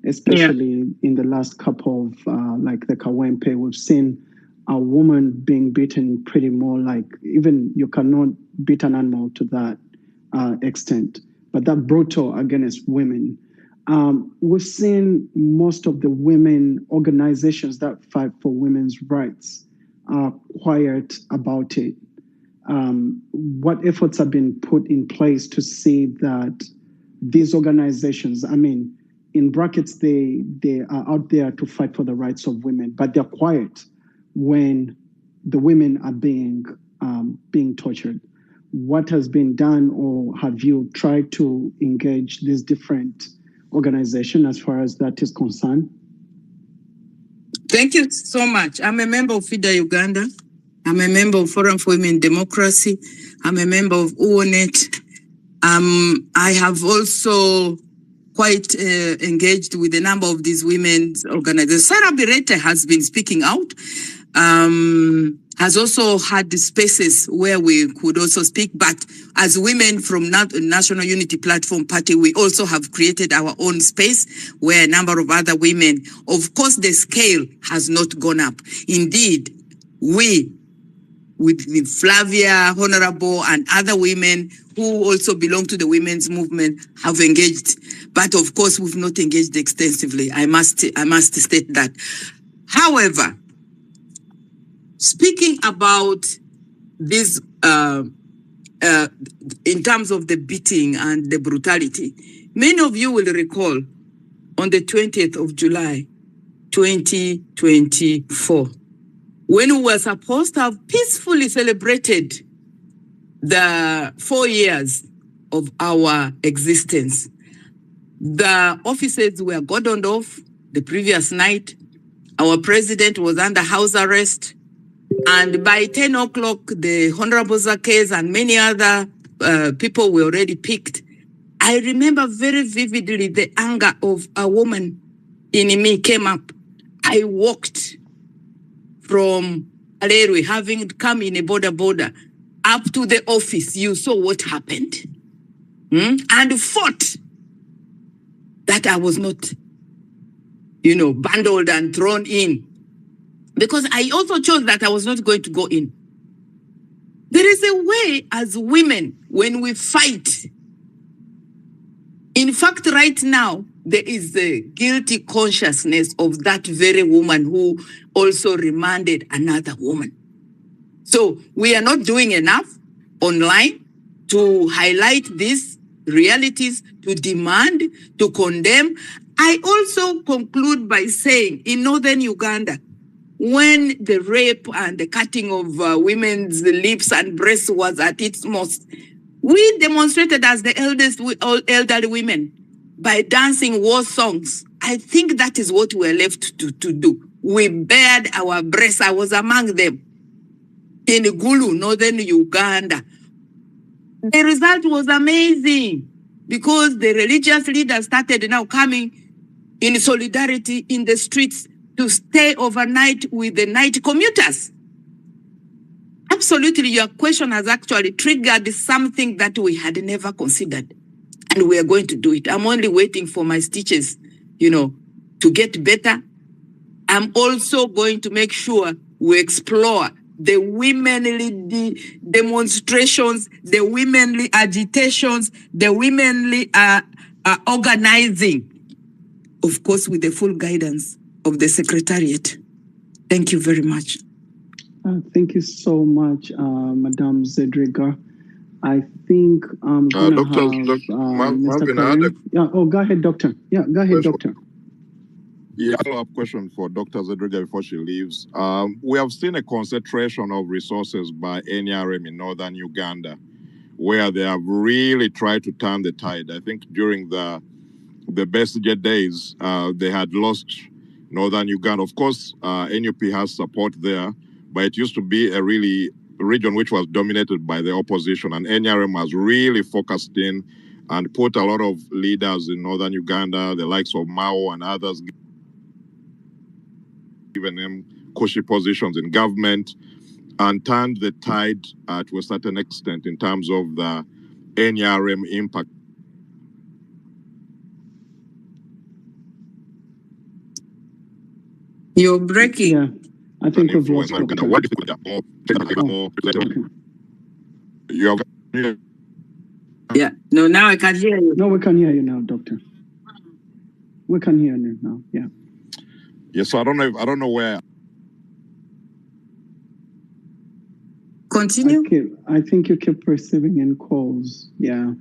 especially in the last couple of, like the Kawempe, we've seen a woman being beaten pretty more like, even you cannot beat an animal to that extent, but that brutal against women. We've seen most of the women organizations that fight for women's rights are quiet about it. What efforts have been put in place to see that these organizations, I mean, in brackets, they are out there to fight for the rights of women, but they're quiet when the women are being tortured. What has been done, or have you tried to engage these different organizations as far as that is concerned? Thank you so much. I'm a member of FIDA Uganda. I'm a member of Forum for Women Democracy. I'm a member of UONET. I have also quite engaged with a number of these women's organizations. Sarah Birete has been speaking out, has also had the spaces where we could also speak, but as women from National Unity Platform Party, we also have created our own space where a number of other women, of course, the scale has not gone up. Indeed, we, with Flavia, Honorable, and other women who also belong to the women's movement, have engaged. But of course, we've not engaged extensively. I must state that. However, speaking about this, in terms of the beating and the brutality, many of you will recall on the 20th of July, 2024, when we were supposed to have peacefully celebrated the 4 years of our existence. The offices were cordoned off the previous night. Our president was under house arrest. And by 10 o'clock, the Honorable Zakes and many other people were already picked. I remember very vividly the anger of a woman in me came up. I walked from Alerwe, having come in a border, up to the office. You saw what happened. And fought that I was not, bundled and thrown in. Because I also chose that I was not going to go in. There is a way as women when we fight. In fact, right now, there is a guilty consciousness of that very woman who also remanded another woman. So we are not doing enough online to highlight these realities, to demand, to condemn. I also conclude by saying in northern Uganda, when the rape and the cutting of women's lips and breasts was at its most, we demonstrated as the elderly women by dancing war songs. I think that is what we're left to do. We bared our breasts. I was among them in Gulu, northern Uganda. The result was amazing because the religious leaders started now coming in solidarity in the streets to stay overnight with the night commuters. Absolutely, your question has actually triggered something that we had never considered. And we are going to do it. I'm only waiting for my stitches, to get better. I'm also going to make sure we explore the womenly demonstrations, the womenly agitations, the womenly organizing, of course, with the full guidance of the Secretariat. Thank you very much. Thank you so much, Madam Zedriga. I think I'm going to have Mr. Marvin, Yeah, go ahead, Doctor. Yeah, go ahead, Doctor. Yeah, follow-up question for Dr. Zedriga before she leaves. We have seen a concentration of resources by NRM in northern Uganda, where they have really tried to turn the tide. I think during the Besigye days, they had lost northern Uganda. Of course, NUP has support there, but it used to be a really region which was dominated by the opposition, and NRM has really focused in and put a lot of leaders in northern Uganda, the likes of Mao and others, given them cushy positions in government, and turned the tide to a certain extent in terms of the NRM impact. You're breaking. Yeah, I think we've lost What Doctor. do you think more? You have. Yeah. No, now I can hear you. No, we can hear you now, Doctor. We can hear you now. Yeah. Yes, so I don't know where. Continue. I think you keep receiving in calls. Yeah.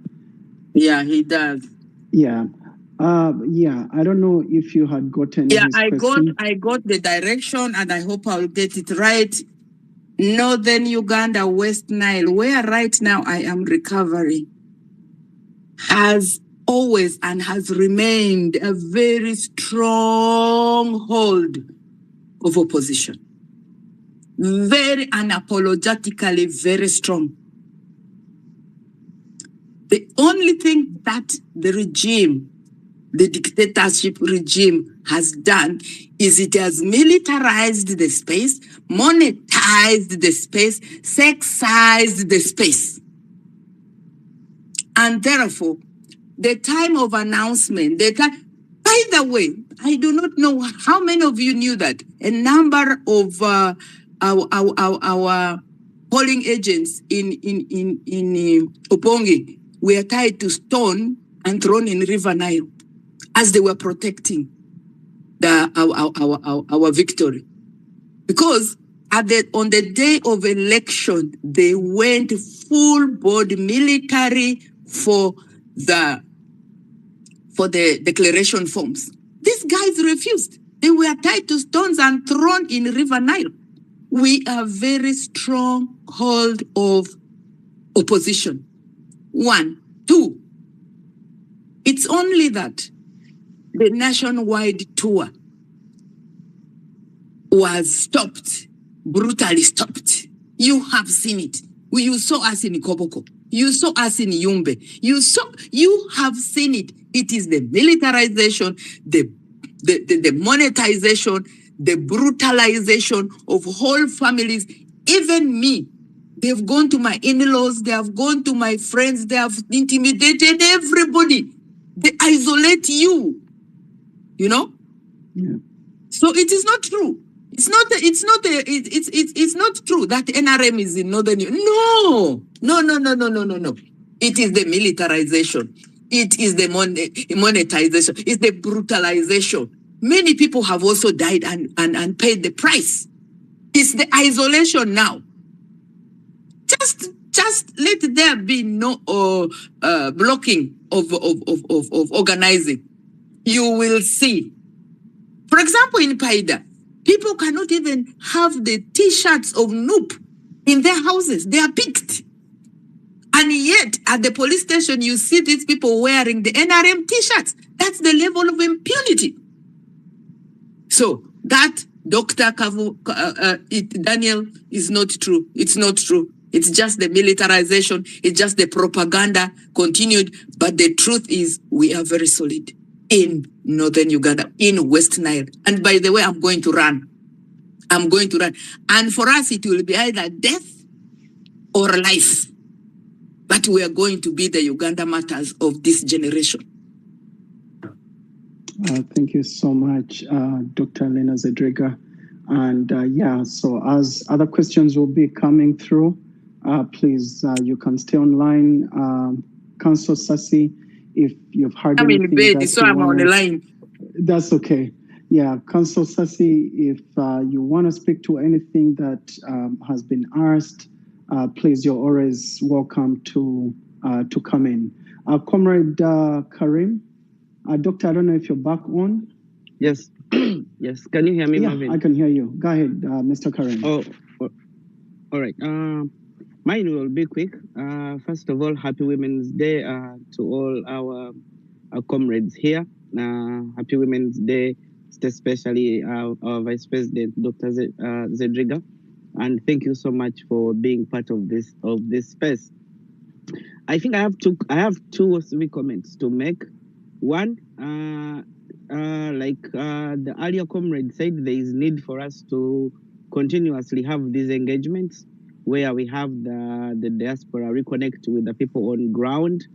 Yeah, he does. Yeah. Yeah. I don't know if you had gotten. Yeah, his I question. got the direction, and I hope I'll get it right. Northern Uganda, West Nile, where right now I am recovering, has always and has remained a very strong hold of opposition. Very unapologetically very strong. The only thing that the regime, the dictatorship regime, has done is it has militarized the space, monetized the space, sexized the space. And therefore, the time of announcement, by the way, I do not know how many of you knew that a number of our polling agents in Opongi were tied to stone and thrown in River Nile as they were protecting our victory. Because on the day of election, they went full body military for the declaration forms. These guys refused. They were tied to stones and thrown in River Nile. We are very strong hold of opposition. 1, 2. It's only that the nationwide tour was stopped, brutally stopped. You have seen it. You saw us in Koboko. You saw us in Yumbe. You have seen it. It is the militarization, the monetization, the brutalization of whole families. Even me, they've gone to my in-laws, they have gone to my friends, they have intimidated everybody. They isolate you, you know? Yeah. So it is not true. It's not true that NRM is in northern. No. It is the militarization. It is the monetization. It's the brutalization. Many people have also died and paid the price. It's the isolation now. Just let there be no blocking of organizing. You will see. For example, in Paida, people cannot even have the T-shirts of NUP in their houses. They are picked. And yet, at the police station, you see these people wearing the NRM T-shirts. That's the level of impunity. So, that Dr. Daniel is not true. It's not true. It's just the militarization. It's just the propaganda continued. But the truth is, we are very solid in northern Uganda, in West Nile. And by the way, I'm going to run. And for us, it will be either death or life. But we are going to be the Uganda Matters of this generation. Thank you so much, Dr. Lena Zedriga. And yeah, so as other questions will be coming through, please, you can stay online. Council Sassi, if you've heard I'm anything in bed, so I'm on the line. That's okay. Yeah, Council Sassi, if you want to speak to anything that has been asked, please, you're always welcome to come in. Comrade Karim, Doctor, I don't know if you're back on. Yes. Yes. Can you hear me, Yeah, Marvin? I can hear you. Go ahead, Mr. Karen. Oh, all right. Mine will be quick. First of all, happy Women's Day to all our comrades here. Happy Women's Day, especially our Vice President, Dr. Zedriga. And thank you so much for being part of this space. I think I have two or three comments to make. One, like the earlier comrade said, there is need for us to continuously have these engagements where we have the diaspora reconnect with the people on ground.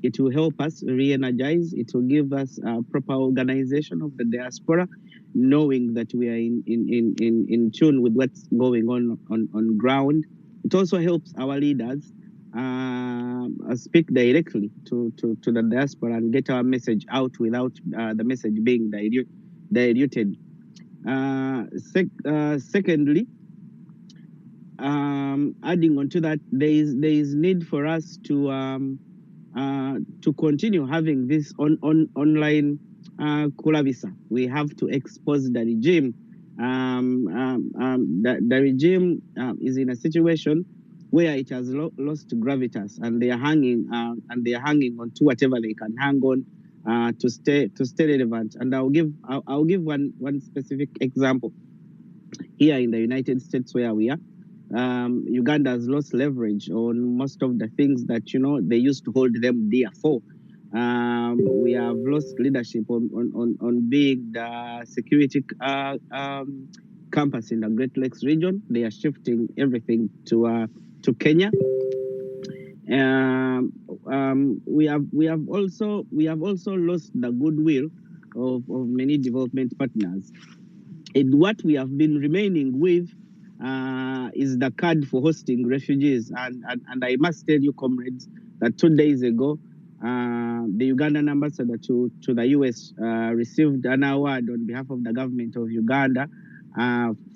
It will help us re-energize. It will give us a proper organization of the diaspora, knowing that we are in tune with what's going on ground. It also helps our leaders speak directly to the diaspora and get our message out without the message being diluted. Secondly, adding on to that, there is need for us to continue having this online Kulavisa. We have to expose the regime. The regime is in a situation where it has lost gravitas, and they are hanging on to whatever they can hang on to stay relevant. And I'll give one specific example here in the United States where we are. Uganda has lost leverage on most of the things that they used to hold them dear for. We have lost leadership on being the security campus in the Great Lakes region. They are shifting everything to Kenya. We have also lost the goodwill of many development partners. And what we have been remaining with is the card for hosting refugees. And I must tell you, comrades, that 2 days ago, the Ugandan ambassador to the US received an award on behalf of the government of Uganda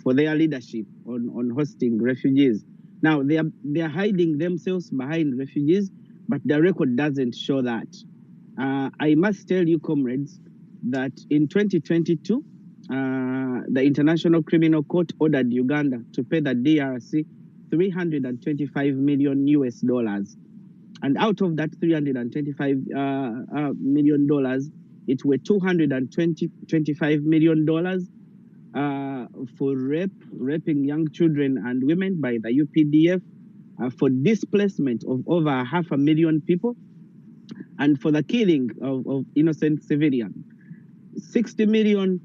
for their leadership on hosting refugees. Now, they are hiding themselves behind refugees, but the record doesn't show that. I must tell you, comrades, that in 2022, the International Criminal Court ordered Uganda to pay the DRC $325 million US. And out of that $325 million, it were $225 million for raping young children and women by the UPDF, for displacement of over 500,000 people, and for the killing of innocent civilians. 60 million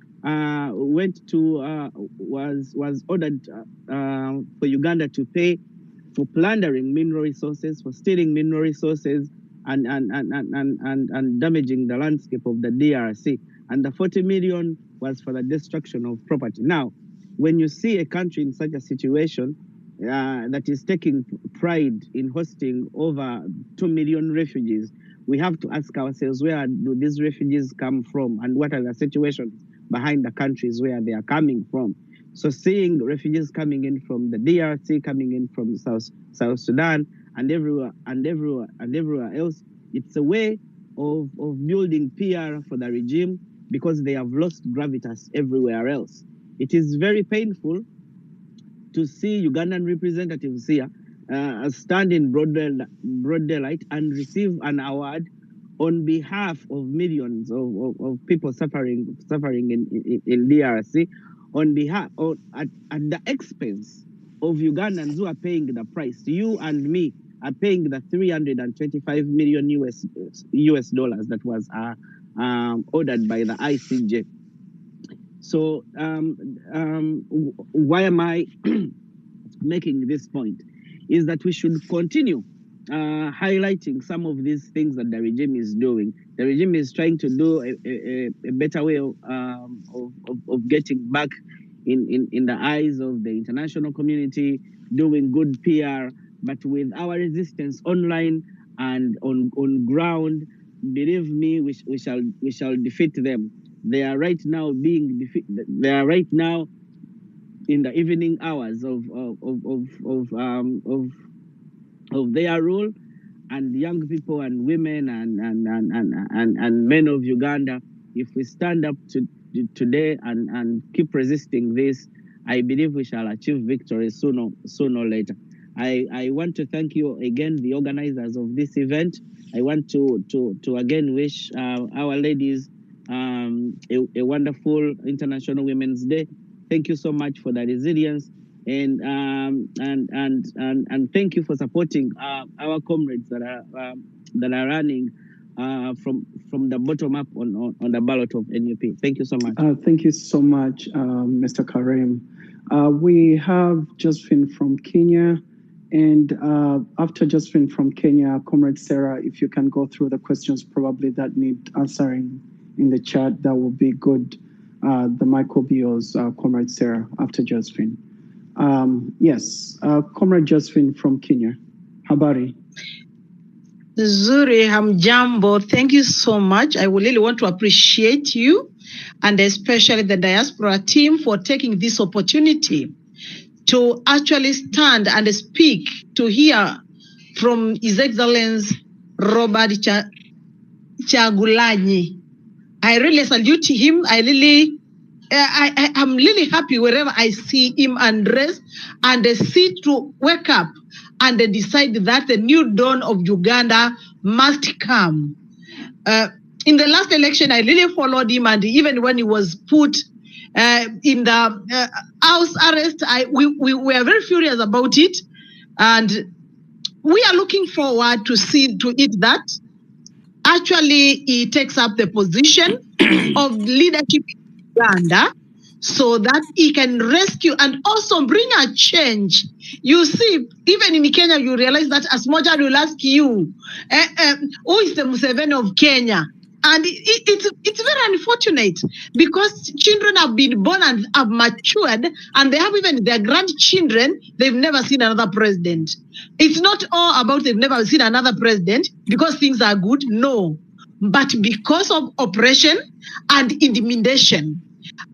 went to was ordered for Uganda to pay for plundering mineral resources, for stealing mineral resources, and damaging the landscape of the DRC. And the 40 million was for the destruction of property. Now, when you see a country in such a situation that is taking pride in hosting over 2 million refugees, we have to ask ourselves, where do these refugees come from, and what are the situations behind the countries where they are coming from? So seeing refugees coming in from the DRC, coming in from South Sudan, and everywhere else, it's a way of building PR for the regime, because they have lost gravitas everywhere else. It is very painful to see Ugandan representatives here stand in broad daylight and receive an award on behalf of millions of people suffering in DRC, at the expense of Ugandans who are paying the price. You and me are paying the $325 million US that was ordered by the ICJ. So why am I making this point? Is that we should continue highlighting some of these things that the regime is doing. The regime is trying to do a better way of getting back in the eyes of the international community, doing good PR, but with our resistance online and on ground, believe me, we shall defeat them. They are right now being defeated. They are right now in the evening hours of their rule, and young people and women and men of Uganda if we stand up today and keep resisting this, I believe we shall achieve victory sooner or later. I want to thank you again, the organizers of this event. I want to again wish our ladies a wonderful International Women's Day. Thank you so much for the resilience, and thank you for supporting our comrades that are running from the bottom up on the ballot of NUP. Thank you so much. Thank you so much, Mr. Karim. We have Josephine from Kenya, and after Josephine from Kenya, Comrade Sarah, if you can go through the questions probably that need answering in the chat, that will be good. The mic will be yours, Comrade Sarah, after Josephine. Yes, Comrade Josephine from Kenya. Habari. Zuri, hamjambo. Thank you so much. I would really want to appreciate you and especially the diaspora team for taking this opportunity to actually stand and speak, to hear from His Excellency Robert Chagulanyi. I really salute him. I'm really happy wherever I see him address and see to wake up and decide that the new dawn of Uganda must come. In the last election, I really followed him, and even when he was put in the house arrest, we were very furious about it, and we are looking forward to see to it that actually he takes up the position of leadership in Uganda, so that he can rescue and also bring a change. You see, even in Kenya, you realize that as much as will ask you, who is the Museveni of Kenya? And it's very unfortunate because children have been born and have matured, and they have even their grandchildren, they've never seen another president. It's not all about they've never seen another president because things are good, no. But because of oppression and intimidation.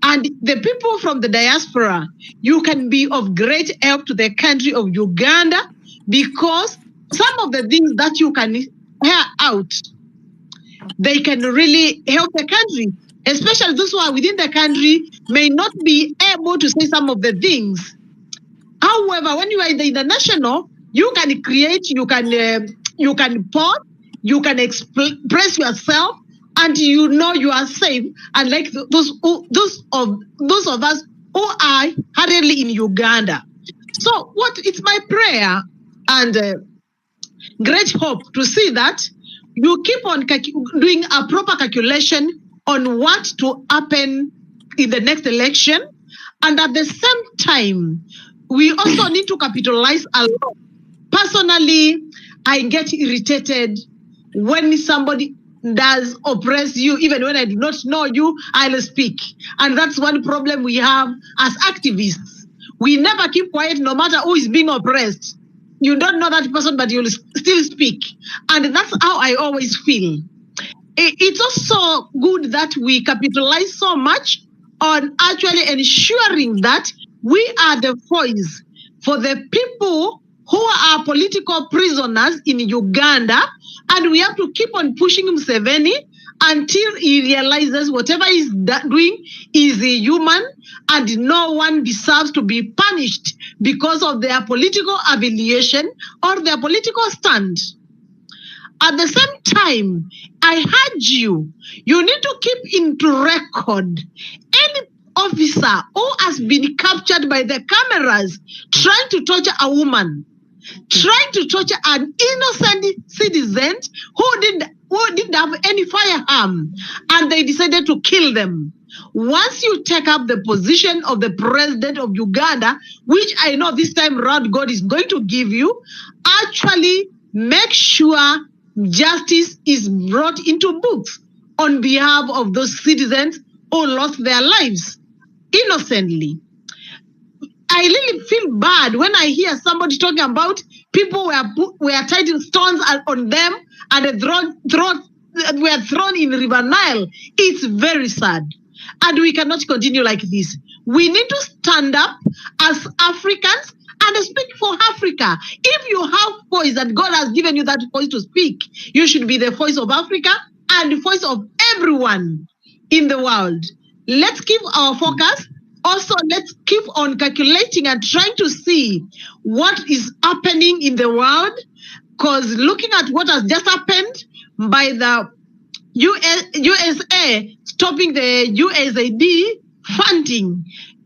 And the people from the diaspora, you can be of great help to the country of Uganda because some of the things that you can hear out, they can really help the country, especially those who are within the country may not be able to say some of the things. However, when you are in the international, you can create, you can post, you can express yourself, and you know you are safe. And like those of us who are currently in Uganda. So it's my prayer and great hope to see that you keep on doing a proper calculation on what to happen in the next election. And at the same time, we also need to capitalize a lot. Personally, I get irritated when somebody does oppress you. Even when I do not know you, I'll speak. And that's one problem we have as activists. We never keep quiet no matter who is being oppressed. You don't know that person, but you'll still speak. And that's how I always feel. It's also good that we capitalize so much on actually ensuring that we are the voice for the people who are political prisoners in Uganda. And we have to keep on pushing Museveni until he realizes whatever he's doing is human and no one deserves to be punished because of their political affiliation or their political stand. At the same time, I urge you need to keep into record any officer who has been captured by the cameras trying to torture a woman, trying to torture an innocent citizen who didn't have any firearm, and they decided to kill them. Once you take up the position of the president of Uganda, which I know this time around God is going to give you, actually make sure justice is brought into books on behalf of those citizens who lost their lives innocently. I really feel bad when I hear somebody talking about people were tied in stones on them and were thrown in River Nile. It's very sad. And we cannot continue like this. We need to stand up as Africans and speak for Africa. If you have voice and God has given you that voice to speak, you should be the voice of Africa and the voice of everyone. in the world. Let's keep our focus. Also, let's keep on calculating and trying to see what is happening in the world, because looking at what has just happened by the USA stopping the USAID funding,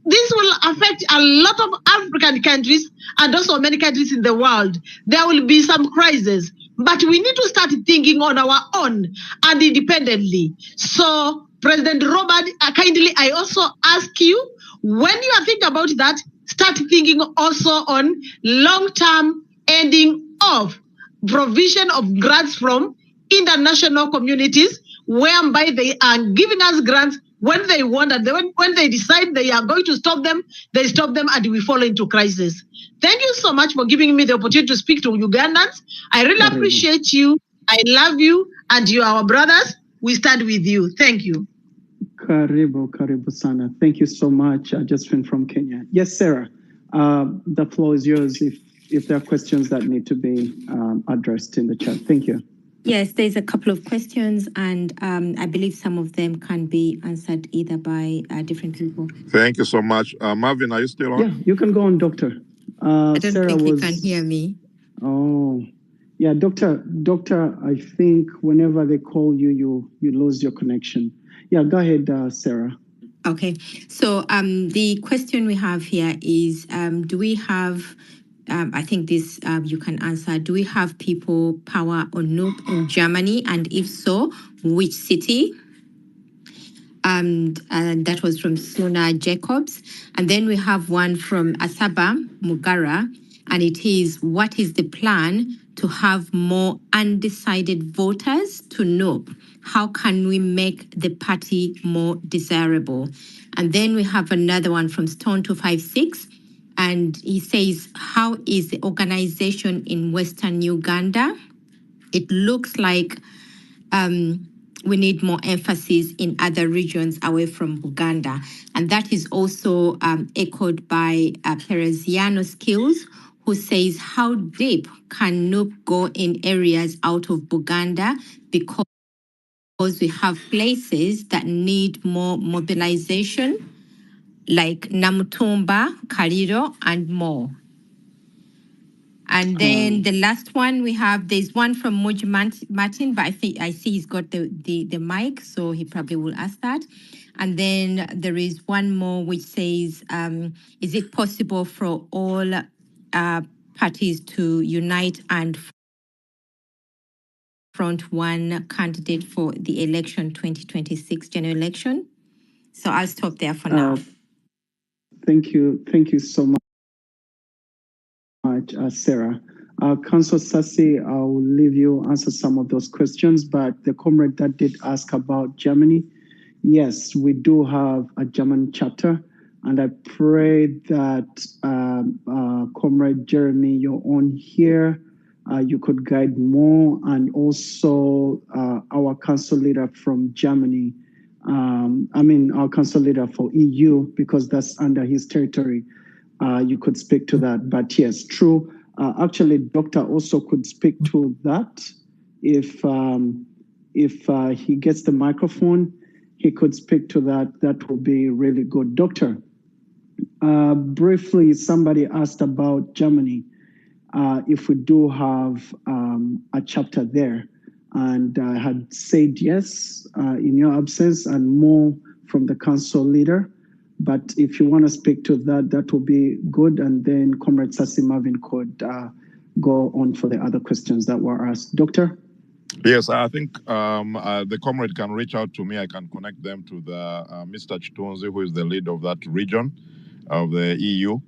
this will affect a lot of African countries and also many countries in the world. There will be some crises, but we need to start thinking on our own and independently. So, President Robert, kindly, I also ask you, when you are thinking about that, start thinking also on long-term ending of provision of grants from international communities, whereby they are giving us grants when they want, and when they decide they are going to stop them, they stop them and we fall into crisis. Thank you so much for giving me the opportunity to speak to Ugandans. I really appreciate you. I love you, and you are our brothers. We stand with you. Thank you. Karibu sana. Thank you so much, Josephine from Kenya. Yes, Sarah, the floor is yours if there are questions that need to be addressed in the chat. Thank you. Yes, there's a couple of questions, and I believe some of them can be answered either by different people. Thank you so much. Marvin, are you still on? Yeah, you can go on, Doctor. I don't think he can hear me. Oh, yeah, Doctor, I think whenever they call you, you lose your connection. Yeah, go ahead, Sarah. Okay, so the question we have here is, do we have, I think this you can answer, do we have people power or NUP in Germany? And if so, which city? And that was from Suna Jacobs. And then we have one from Asaba Mugara, and it is, what is the plan to have more undecided voters to NUP? How can we make the party more desirable? And then we have another one from Stone 256, and he says, how is the organization in Western Uganda? It looks like we need more emphasis in other regions away from Uganda. And that is also echoed by Pereziano Skills, who says, how deep can NUP go in areas out of Buganda, because we have places that need more mobilization, like Namutumba, Kaliro, and more. And then the last one we have, there's one from Moji Martin, but I see he's got the mic, so he probably will ask that. And then there is one more which says, is it possible for all parties to unite and front one candidate for the election 2026 general election? So I'll stop there for now. Thank you so much, Sarah. Councillor Sassi, I'll leave you answer some of those questions, but the comrade that did ask about Germany, yes, we do have a German chapter, and I pray that Comrade Jeremy, you're on here, you could guide more, and also our council leader from Germany, our council leader for EU, because that's under his territory. You could speak to that, but yes, true. Actually, Doctor also could speak to that. If he gets the microphone, he could speak to that. That will be really good. Doctor, briefly, somebody asked about Germany. If we do have a chapter there, and I had said yes in your absence, and more from the council leader. But if you want to speak to that, that will be good. And then Comrade Sassi Marvin could go on for the other questions that were asked. Doctor? Yes, I think the comrade can reach out to me. I can connect them to the Mr. Chitunzi, who is the lead of that region of the EU.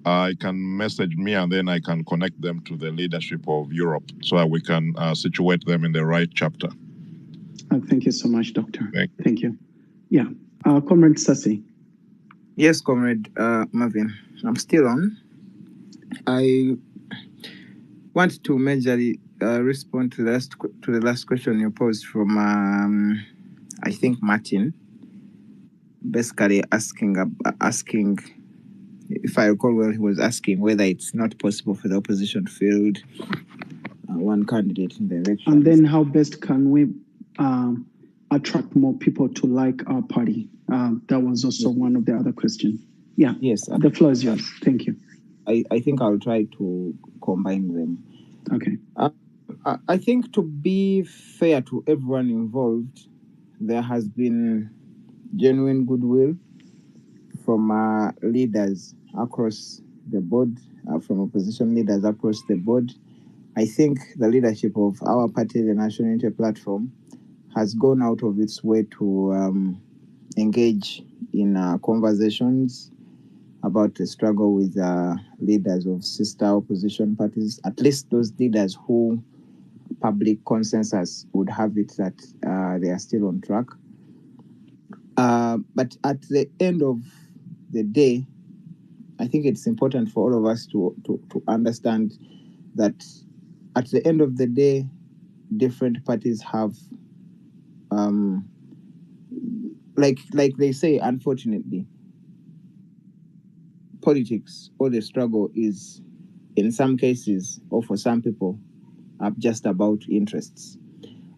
I can message me, and then I can connect them to the leadership of Europe so that we can situate them in the right chapter. Thank you so much, Doctor. Thank you. Yeah. Comrade Sassi. Yes, Comrade Marvin, I'm still on. I want to majorly respond to the last question you posed from, I think, Martin. Basically asking, if I recall well, he was asking whether it's not possible for the opposition to field one candidate in the election. And then how best can we attract more people to like our party? That was also one of the other questions. Yeah. Yes. The floor is yours. Thank you. I think I'll try to combine them. Okay. I think, to be fair to everyone involved, there has been genuine goodwill from leaders across the board, from opposition leaders across the board. I think the leadership of our party, the National Unity Platform, has gone out of its way to engage in conversations about the struggle with leaders of sister opposition parties, at least those leaders who public consensus would have it that they are still on track. But at the end of the day, I think it's important for all of us to understand that at the end of the day, different parties have, like they say, unfortunately, politics or the struggle is, in some cases, or for some people, just about interests.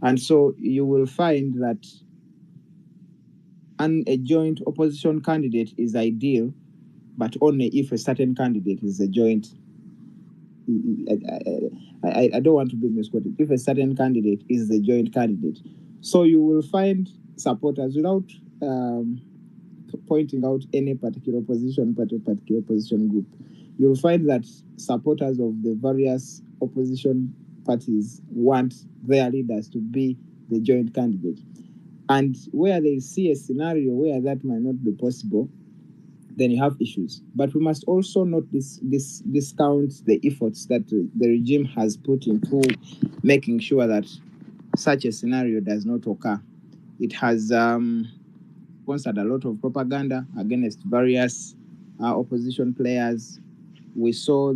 And so you will find that a joint opposition candidate is ideal, but only if a certain candidate is a joint. I don't want to be misquoted. If a certain candidate is the joint candidate, so you will find supporters, without pointing out any particular opposition party, particular opposition group, you will find that supporters of the various opposition parties want their leaders to be the joint candidate. And where they see a scenario where that might not be possible, then you have issues. But we must also not discount the efforts that the regime has put into making sure that such a scenario does not occur. It has sponsored a lot of propaganda against various opposition players. We saw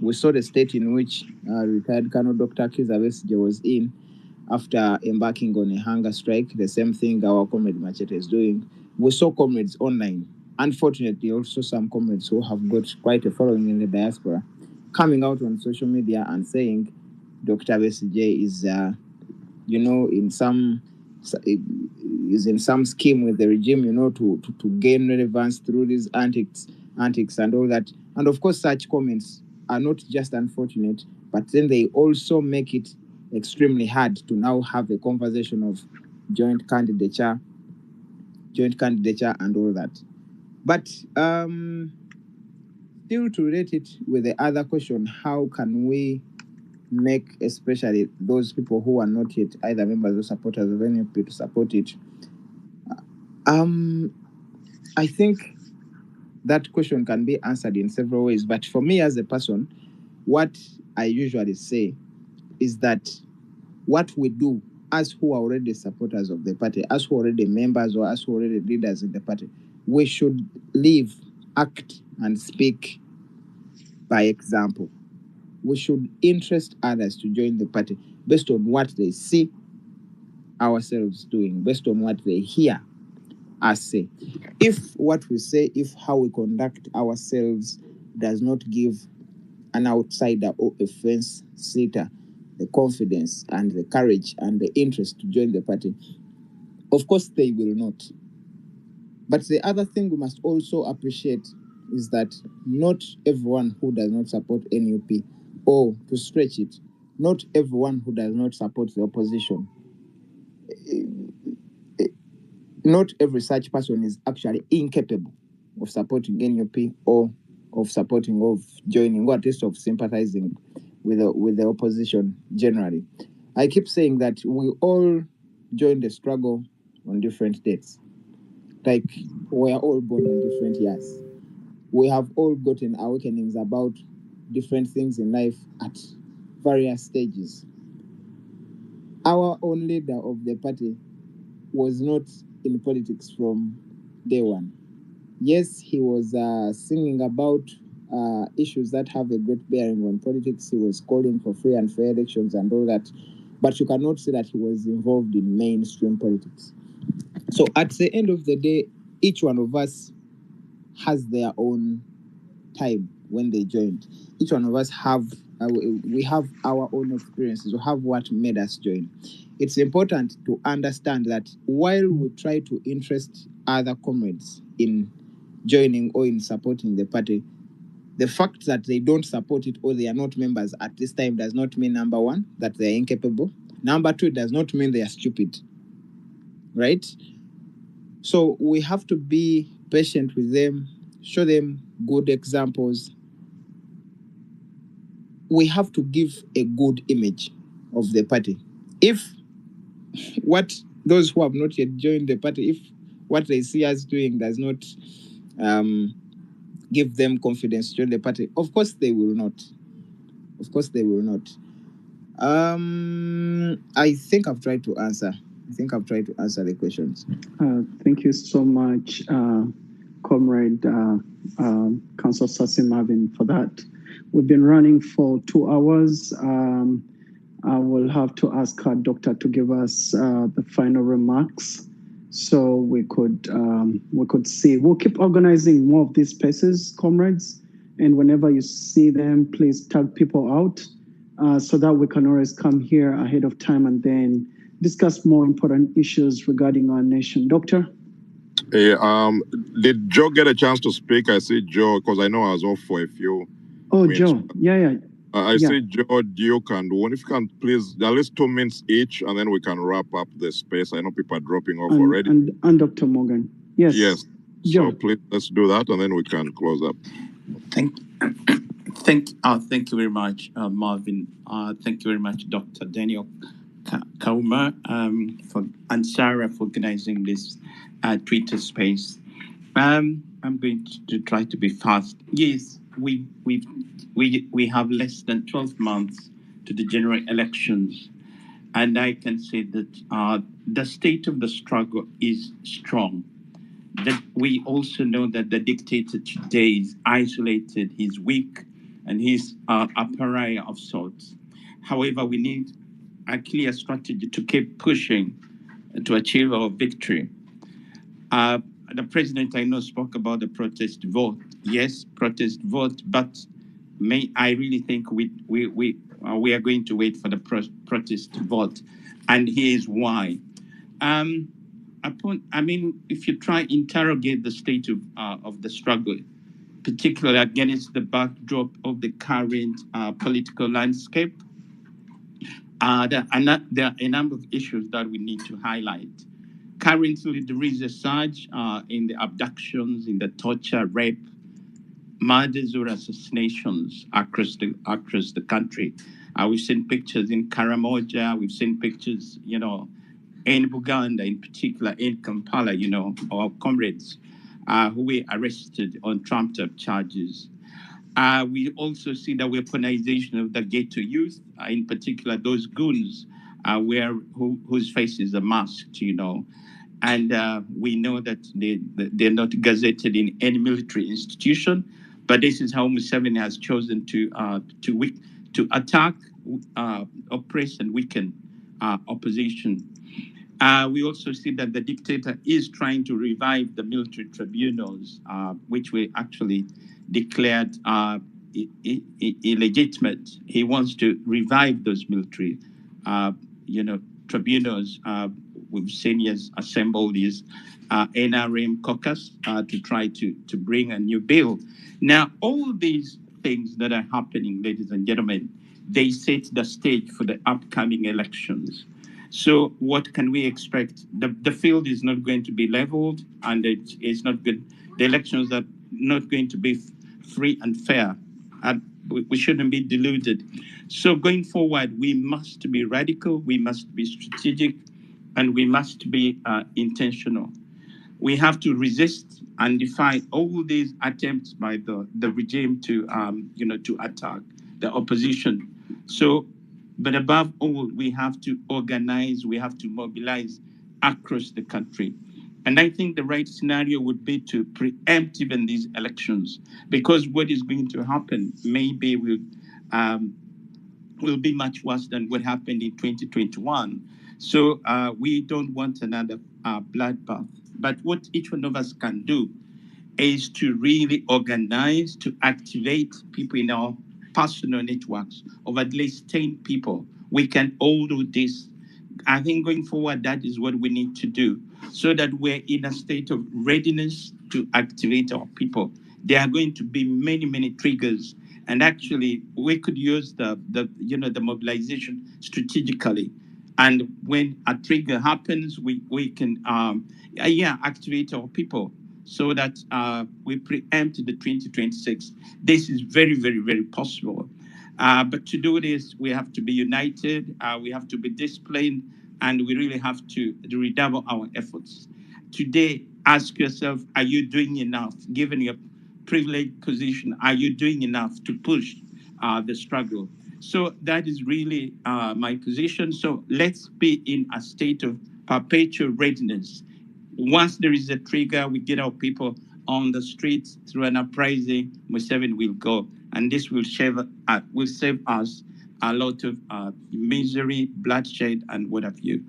we saw the state in which retired Colonel Dr. Kizza Besigye was in after embarking on a hunger strike. The same thing our comrade Machete is doing. We saw comrades online, unfortunately also some comrades who have got quite a following in the diaspora, coming out on social media and saying Dr. Besigye is in some scheme with the regime, to gain relevance through these antics and all that. And of course, such comments are not just unfortunate, but then they also make it extremely hard to now have a conversation of joint candidature and all that. But still, to relate it with the other question, how can we make especially those people who are not yet either members or supporters of NUP to support it? I think that question can be answered in several ways. But for me as a person, what I usually say is that what we do, as who are already supporters of the party, as who are already members or as who are already leaders in the party, we should live, act, and speak by example. We should interest others to join the party based on what they see ourselves doing, based on what they hear us say. If what we say, if how we conduct ourselves does not give an outsider or a fence sitter the confidence and the courage and the interest to join the party, of course they will not. But the other thing we must also appreciate is that not everyone who does not support NUP, or to stretch it, not everyone who does not support the opposition, not every such person is actually incapable of supporting NUP or of joining, or at least of sympathizing with the opposition generally. I keep saying that we all joined the struggle on different dates. Like, we are all born in different years. We have all gotten awakenings about different things in life at various stages. Our own leader of the party was not in politics from day one. Yes, he was singing about issues that have a great bearing on politics. He was calling for free and fair elections and all that. But you cannot say that he was involved in mainstream politics. So at the end of the day, each one of us has their own time when they joined. Each one of us we have our own experiences. We have what made us join. It's important to understand that while we try to interest other comrades in joining or in supporting the party, the fact that they don't support it or they are not members at this time does not mean, number one, that they are incapable. Number two, it does not mean they are stupid, right? So we have to be patient with them, show them good examples. We have to give a good image of the party. If what those who have not yet joined the party, if what they see us doing does not give them confidence to join the party, of course they will not. Of course they will not. I think I've tried to answer. The questions. Thank you so much, Comrade Councillor Sassi Marvin, for that. We've been running for 2 hours. I will have to ask our doctor to give us the final remarks, so we could see. We'll keep organizing more of these spaces, comrades, and whenever you see them, please tag people out so that we can always come here ahead of time and then discuss more important issues regarding our nation. Doctor? Hey, did Joe get a chance to speak? I see Joe, because I know I was off for a few minutes. Joe. Yeah. I see Joe, Duke, and Woon. If you can please, at least 2 minutes each, and then we can wrap up the space. I know people are dropping off already. And Dr. Morgan. Yes. Yes. Joe. So please, let's do that, and then we can close up. Thank you very much, Marvin. Thank you very much, Dr. Daniel Kauma, and Sarah for organizing this Twitter space. I'm going to try to be fast. Yes, we have less than 12 months to the general elections, and I can say that the state of the struggle is strong. That we also know that the dictator today is isolated, he's weak, and he's a pariah of sorts. However, we need a clear strategy to keep pushing to achieve our victory. The president, I know, spoke about the protest vote. Yes, protest vote, but I really think we are going to wait for the protest vote, and here's why. If you try interrogate the state of the struggle, particularly against the backdrop of the current political landscape, there are a number of issues that we need to highlight. Currently, there is a surge in the abductions, in the torture, rape, murders or assassinations across the country. We've seen pictures in Karamoja, we've seen pictures, in Buganda, in particular in Kampala, our comrades who were arrested on trumped-up charges. We also see the weaponization of the ghetto youth, in particular those goons whose faces are masked, and we know that they're not gazetted in any military institution, but this is how Museveni has chosen to attack, oppress, and weaken opposition. We also see that the dictator is trying to revive the military tribunals, which were actually declared illegitimate. He wants to revive those military, tribunals. We've seen he has assembled his NRM caucus to try to bring a new bill. Now, all these things that are happening, ladies and gentlemen, they set the stage for the upcoming elections. So what can we expect? The field is not going to be leveled, and it's not good. The elections are not going to be free and fair. And we shouldn't be deluded. So going forward, we must be radical, we must be strategic, and we must be intentional. We have to resist and defy all these attempts by the regime to attack the opposition. So, but above all, we have to organize, we have to mobilize across the country. And I think the right scenario would be to preempt even these elections, because what is going to happen maybe will be much worse than what happened in 2021. So we don't want another bloodbath. But what each one of us can do is to really organize, to activate people in our personal networks of at least 10 people. We can all do this. I think going forward, that is what we need to do so that we're in a state of readiness to activate our people. There are going to be many, many triggers. And actually, we could use the mobilization strategically. And when a trigger happens, we can activate our people so that we preempt the 2026. This is very, very, very possible. But to do this, we have to be united, we have to be disciplined, and we really have to redouble our efforts. Today, ask yourself, are you doing enough? Given your privileged position, are you doing enough to push the struggle? So that is really my position. So let's be in a state of perpetual readiness. Once there is a trigger, we get our people on the streets through an uprising. Museveni will go, and this will save us a lot of misery, bloodshed, and what have you.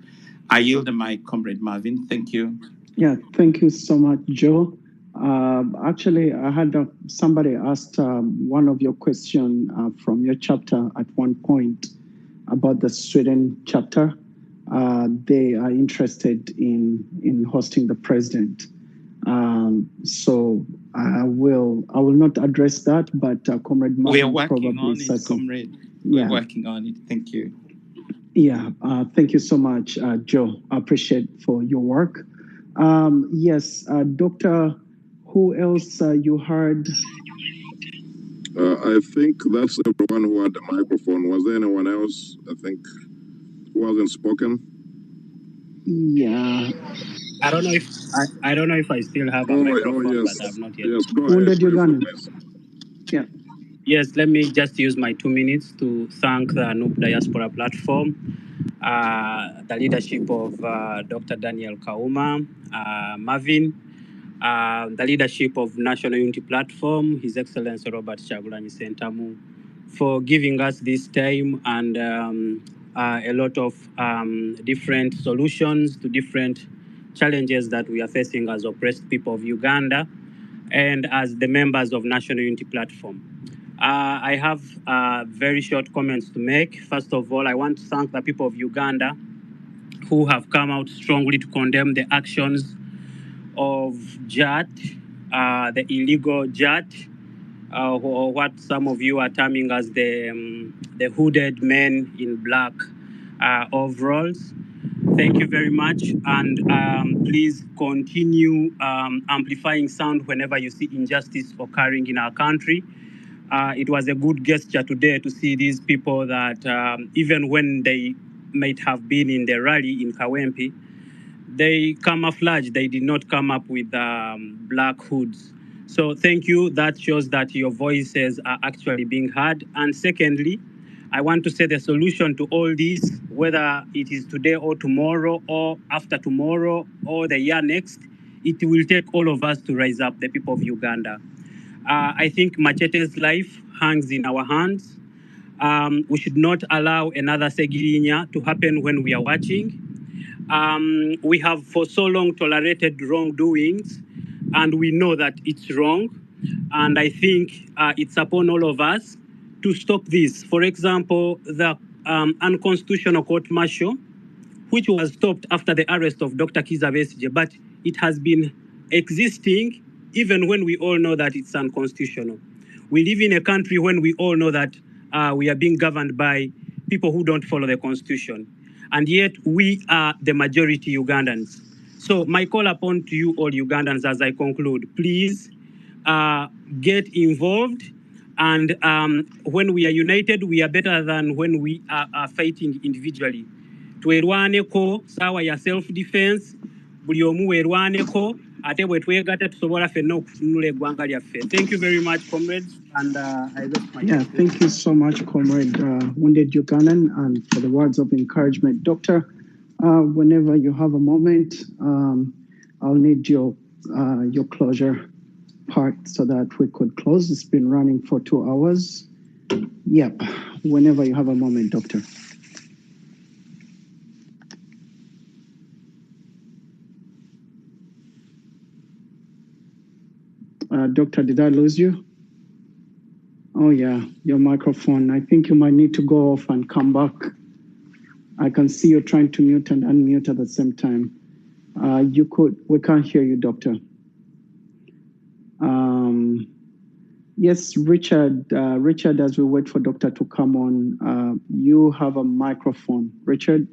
I yield the mic, Comrade Marvin. Thank you. Yeah, thank you so much, Joe. Actually, I had somebody asked one of your questions from your chapter at one point about the Sweden chapter. They are interested in hosting the president. So I will not address that, but Comrade Marvin, we are working probably on it, Comrade. Yeah. We're working on it. Thank you. Yeah, thank you so much, Joe. I appreciate for your work. Yes, Doctor, who else you heard? I think that's everyone who had the microphone. Was there anyone else, I think, who hasn't spoken? Yeah. I don't know if I still have a microphone, yes. but I've not yet. Yes, go ahead. Wounded Uganda. Yeah. Yes, let me just use my 2 minutes to thank the Noob Diaspora platform, the leadership of Dr. Daniel Kauma, Marvin, the leadership of National Unity Platform, His Excellency Robert Chagulanyi Sentamu, for giving us this time and a lot of different solutions to different challenges that we are facing as oppressed people of Uganda and as the members of National Unity Platform. I have very short comments to make. First of all, I want to thank the people of Uganda who have come out strongly to condemn the actions of JAT, the illegal JAT, or what some of you are terming as the hooded men in black overalls. Thank you very much, and please continue amplifying sound whenever you see injustice occurring in our country. It was a good gesture today to see these people that even when they might have been in the rally in Kawempe, they camouflaged. They did not come up with black hoods. So thank you. That shows that your voices are actually being heard. And secondly, I want to say the solution to all this, whether it is today or tomorrow or after tomorrow or the year next, it will take all of us to rise up, the people of Uganda. I think Machete's life hangs in our hands. We should not allow another Segirinya to happen when we are watching. We have for so long tolerated wrongdoings, and we know that it's wrong. And I think it's upon all of us to stop this. For example, the unconstitutional court martial, which was stopped after the arrest of Dr. Kizza Besigye, but it has been existing even when we all know that it's unconstitutional. We live in a country when we all know that we are being governed by people who don't follow the constitution. And yet we are the majority Ugandans. So my call upon to you all Ugandans as I conclude, please get involved. And when we are united, we are better than when we are fighting individually. Twerwaneko sawa ya self defense buli omu werwaneko ate bwe twegatta tusobola ffenna okutunula eggwanga lyaffe. Thank you very much, comrades, and I rest my Yeah, thank you so much, Comrade Wounded Ugandan, and for the words of encouragement. Doctor, whenever you have a moment, I'll need your closure part so that we could close. It's been running for 2 hours. Yep, whenever you have a moment, Doctor. Doctor, did I lose you? Oh yeah, your microphone. I think you might need to go off and come back. I can see you're trying to mute and unmute at the same time. We can't hear you, Doctor. Yes, Richard. Richard, as we wait for Doctor to come on, you have a microphone. Richard?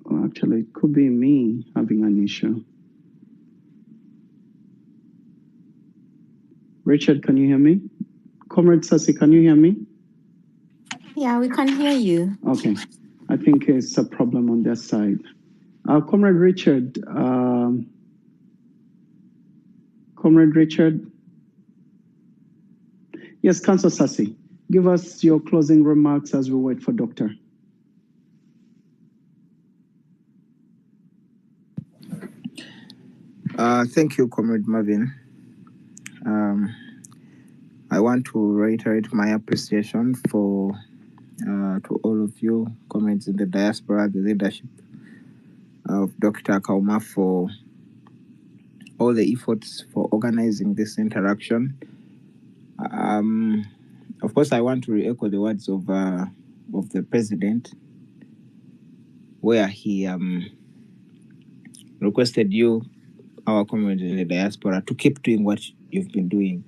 Oh, actually, it could be me having an issue. Richard, can you hear me? Comrade Sassi, can you hear me? Yeah, we can hear you. Okay. I think it's a problem on their side. Comrade Richard. Comrade Richard. Yes, Councillor Sassi, give us your closing remarks as we wait for Doctor. Thank you, Comrade Marvin. I want to reiterate my appreciation for to all of you, comrades in the diaspora, the leadership of Dr. Kauma for all the efforts for organizing this interaction. Of course, I want to re-echo the words of the president, where he requested you, our comrades in the diaspora, to keep doing what you've been doing.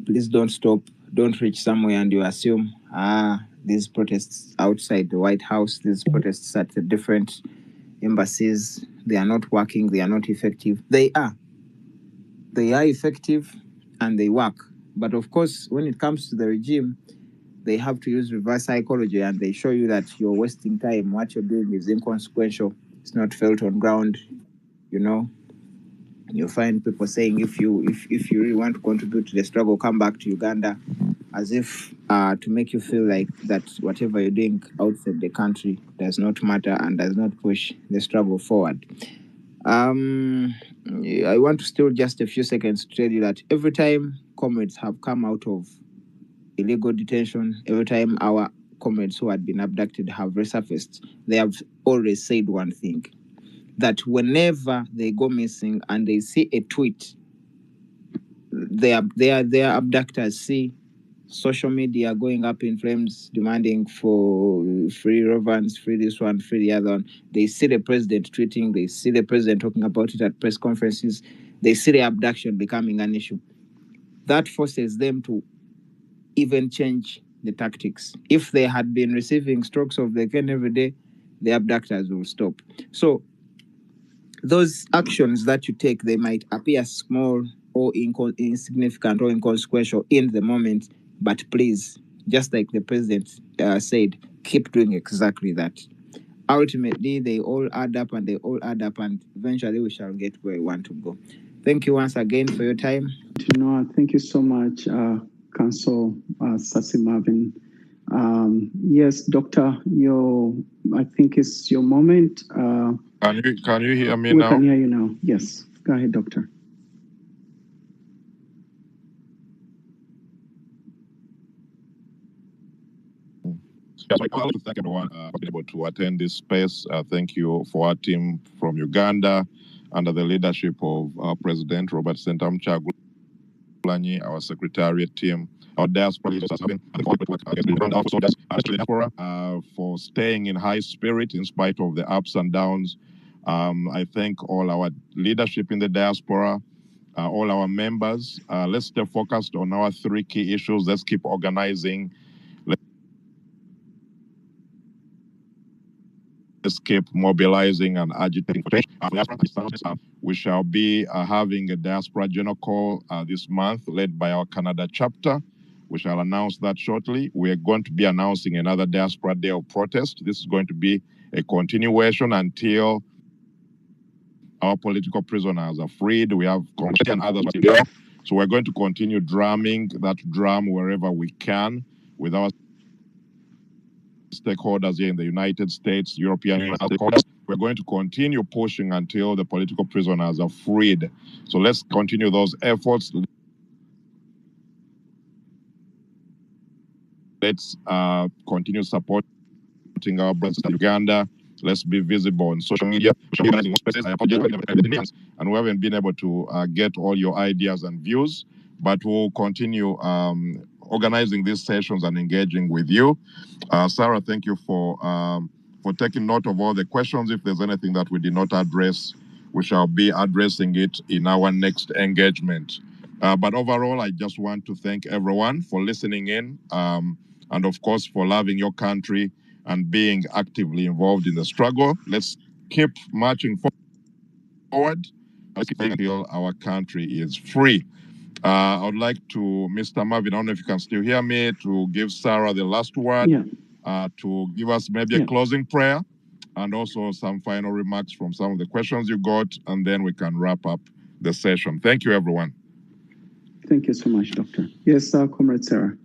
Please don't stop. Don't reach somewhere and you assume, these protests outside the White House, these protests at the different embassies, they are not working, they are not effective. They are. They are effective and they work. But of course, when it comes to the regime, they have to use reverse psychology and they show you that you're wasting time. What you're doing is inconsequential. It's not felt on ground. You know, you find people saying, if you really want to contribute to the struggle, come back to Uganda, as if to make you feel like that whatever you're doing outside the country does not matter and does not push the struggle forward. I want to steal just a few seconds to tell you that every time comrades have come out of illegal detention, every time our comrades who had been abducted have resurfaced, they have always said one thing, that whenever they go missing and they see a tweet, their abductors see social media going up in flames, demanding for free Rovans, free this one, free the other one. They see the president tweeting, they see the president talking about it at press conferences, they see the abduction becoming an issue. That forces them to even change the tactics. If they had been receiving strokes of the pen every day, the abductors will stop. So those actions that you take, they might appear small or insignificant or inconsequential in the moment, but please, just like the president said, keep doing exactly that. Ultimately, they all add up and eventually we shall get where we want to go. Thank you once again for your time. Thank you so much, Council Sassi Marvin. Yes, Doctor, I think it's your moment. Can you hear me we now? We can hear you now. Yes. Go ahead, Doctor. Yes, I want to thank everyone for being able to attend this space. Thank you for our team from Uganda under the leadership of President Robert Sentam Chagulanyi, our secretariat team, our diaspora leaders, for staying in high spirit in spite of the ups and downs. I thank all our leadership in the diaspora, all our members. Let's stay focused on our three key issues. Let's keep organizing. Let's keep mobilizing and agitating for change. We shall be having a diaspora general call this month led by our Canada chapter. We shall announce that shortly. We are going to be announcing another diaspora day of protest. This is going to be a continuation until our political prisoners are freed. We have and others. So we're going to continue drumming that drum wherever we can with our stakeholders here in the United States, European Union stakeholders. We're going to continue pushing until the political prisoners are freed. So let's continue those efforts. Let's continue supporting our brothers in Uganda Let's be visible on social media. I apologize, and we haven't been able to get all your ideas and views, but we'll continue organizing these sessions and engaging with you. Sarah, thank you for taking note of all the questions. If there's anything that we did not address, we shall be addressing it in our next engagement. But overall, I just want to thank everyone for listening in, and of course for loving your country and being actively involved in the struggle. Let's keep marching forward until our country is free. I would like to, Mr. Marvin, I don't know if you can still hear me, to give Sarah the last word, to give us maybe a closing prayer, and also some final remarks from some of the questions you got, and then we can wrap up the session. Thank you, everyone. Thank you so much, Doctor. Yes, Comrade Sarah.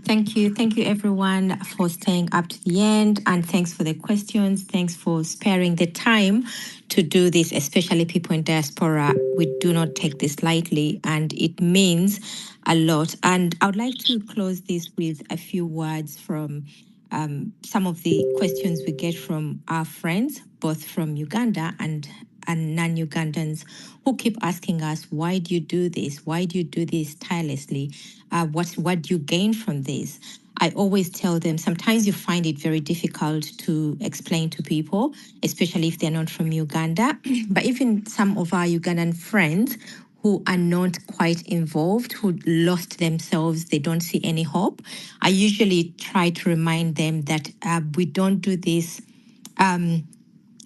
Thank you. Thank you, everyone, for staying up to the end. And thanks for the questions. Thanks for sparing the time to do this, especially people in diaspora. We do not take this lightly, and it means a lot. And I would like to close this with a few words from some of the questions we get from our friends, both from Uganda and non-Ugandans, who keep asking us, why do you do this? Why do you do this tirelessly? What do you gain from this? I always tell them, sometimes you find it very difficult to explain to people, especially if they're not from Uganda. But even some of our Ugandan friends who are not quite involved, who lost themselves, they don't see any hope, I usually try to remind them that we don't do this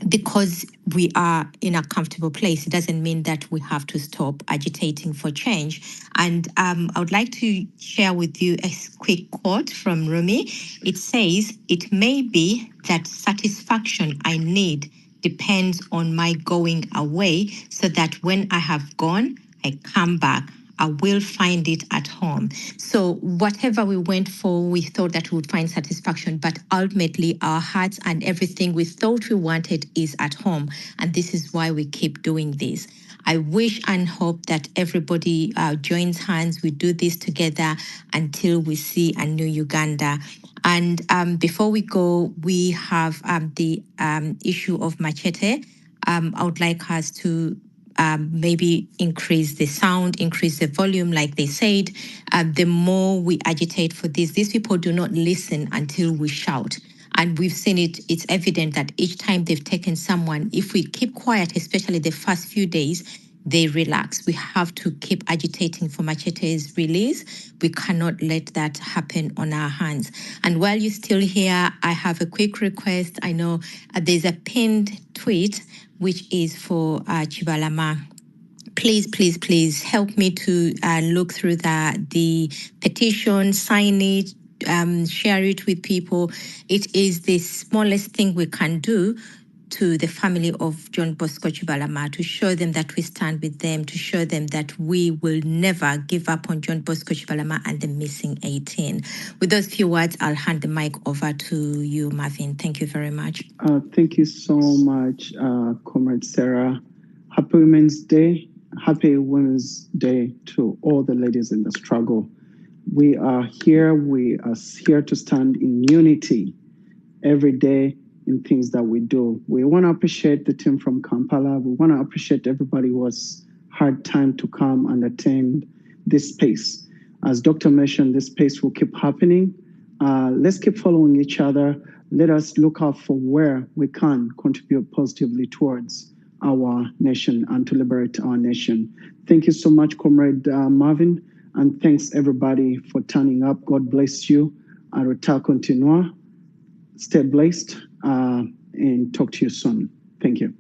because we are in a comfortable place. It doesn't mean that we have to stop agitating for change. And I would like to share with you a quick quote from Rumi. It says, "It may be that satisfaction I need depends on my going away, so that when I have gone, I come back. I will find it at home." So whatever we went for, we thought that we would find satisfaction, but ultimately our hearts and everything we thought we wanted is at home. And this is why we keep doing this. I wish and hope that everybody joins hands. We do this together until we see a new Uganda. And before we go, we have the issue of machete. I would like us to maybe increase the sound, increase the volume, like they said. The more we agitate for this, these people do not listen until we shout. And we've seen it, it's evident that each time they've taken someone, if we keep quiet, especially the first few days, they relax. We have to keep agitating for Machete's release. We cannot let that happen on our hands. And while you're still here, I have a quick request. I know there's a pinned tweet, which is for Chibalama. Please, please, please help me to look through the petition, sign it, share it with people. It is the smallest thing we can do to the family of John Bosco Chibalama, to show them that we stand with them, to show them that we will never give up on John Bosco Chibalama and the missing 18. With those few words, I'll hand the mic over to you, Marvin. Thank you very much. Thank you so much, Comrade Sarah. Happy Women's Day. Happy Women's Day to all the ladies in the struggle. We are here. We are here to stand in unity every day in things that we do. We want to appreciate the team from Kampala. We want to appreciate everybody who has had time to come and attend this space. As Dr. mentioned, this space will keep happening. Let's keep following each other. Let us look out for where we can contribute positively towards our nation and to liberate our nation. Thank you so much, Comrade Marvin, and thanks everybody for turning up. God bless you. Arota continua. Stay blessed and talk to you soon. Thank you.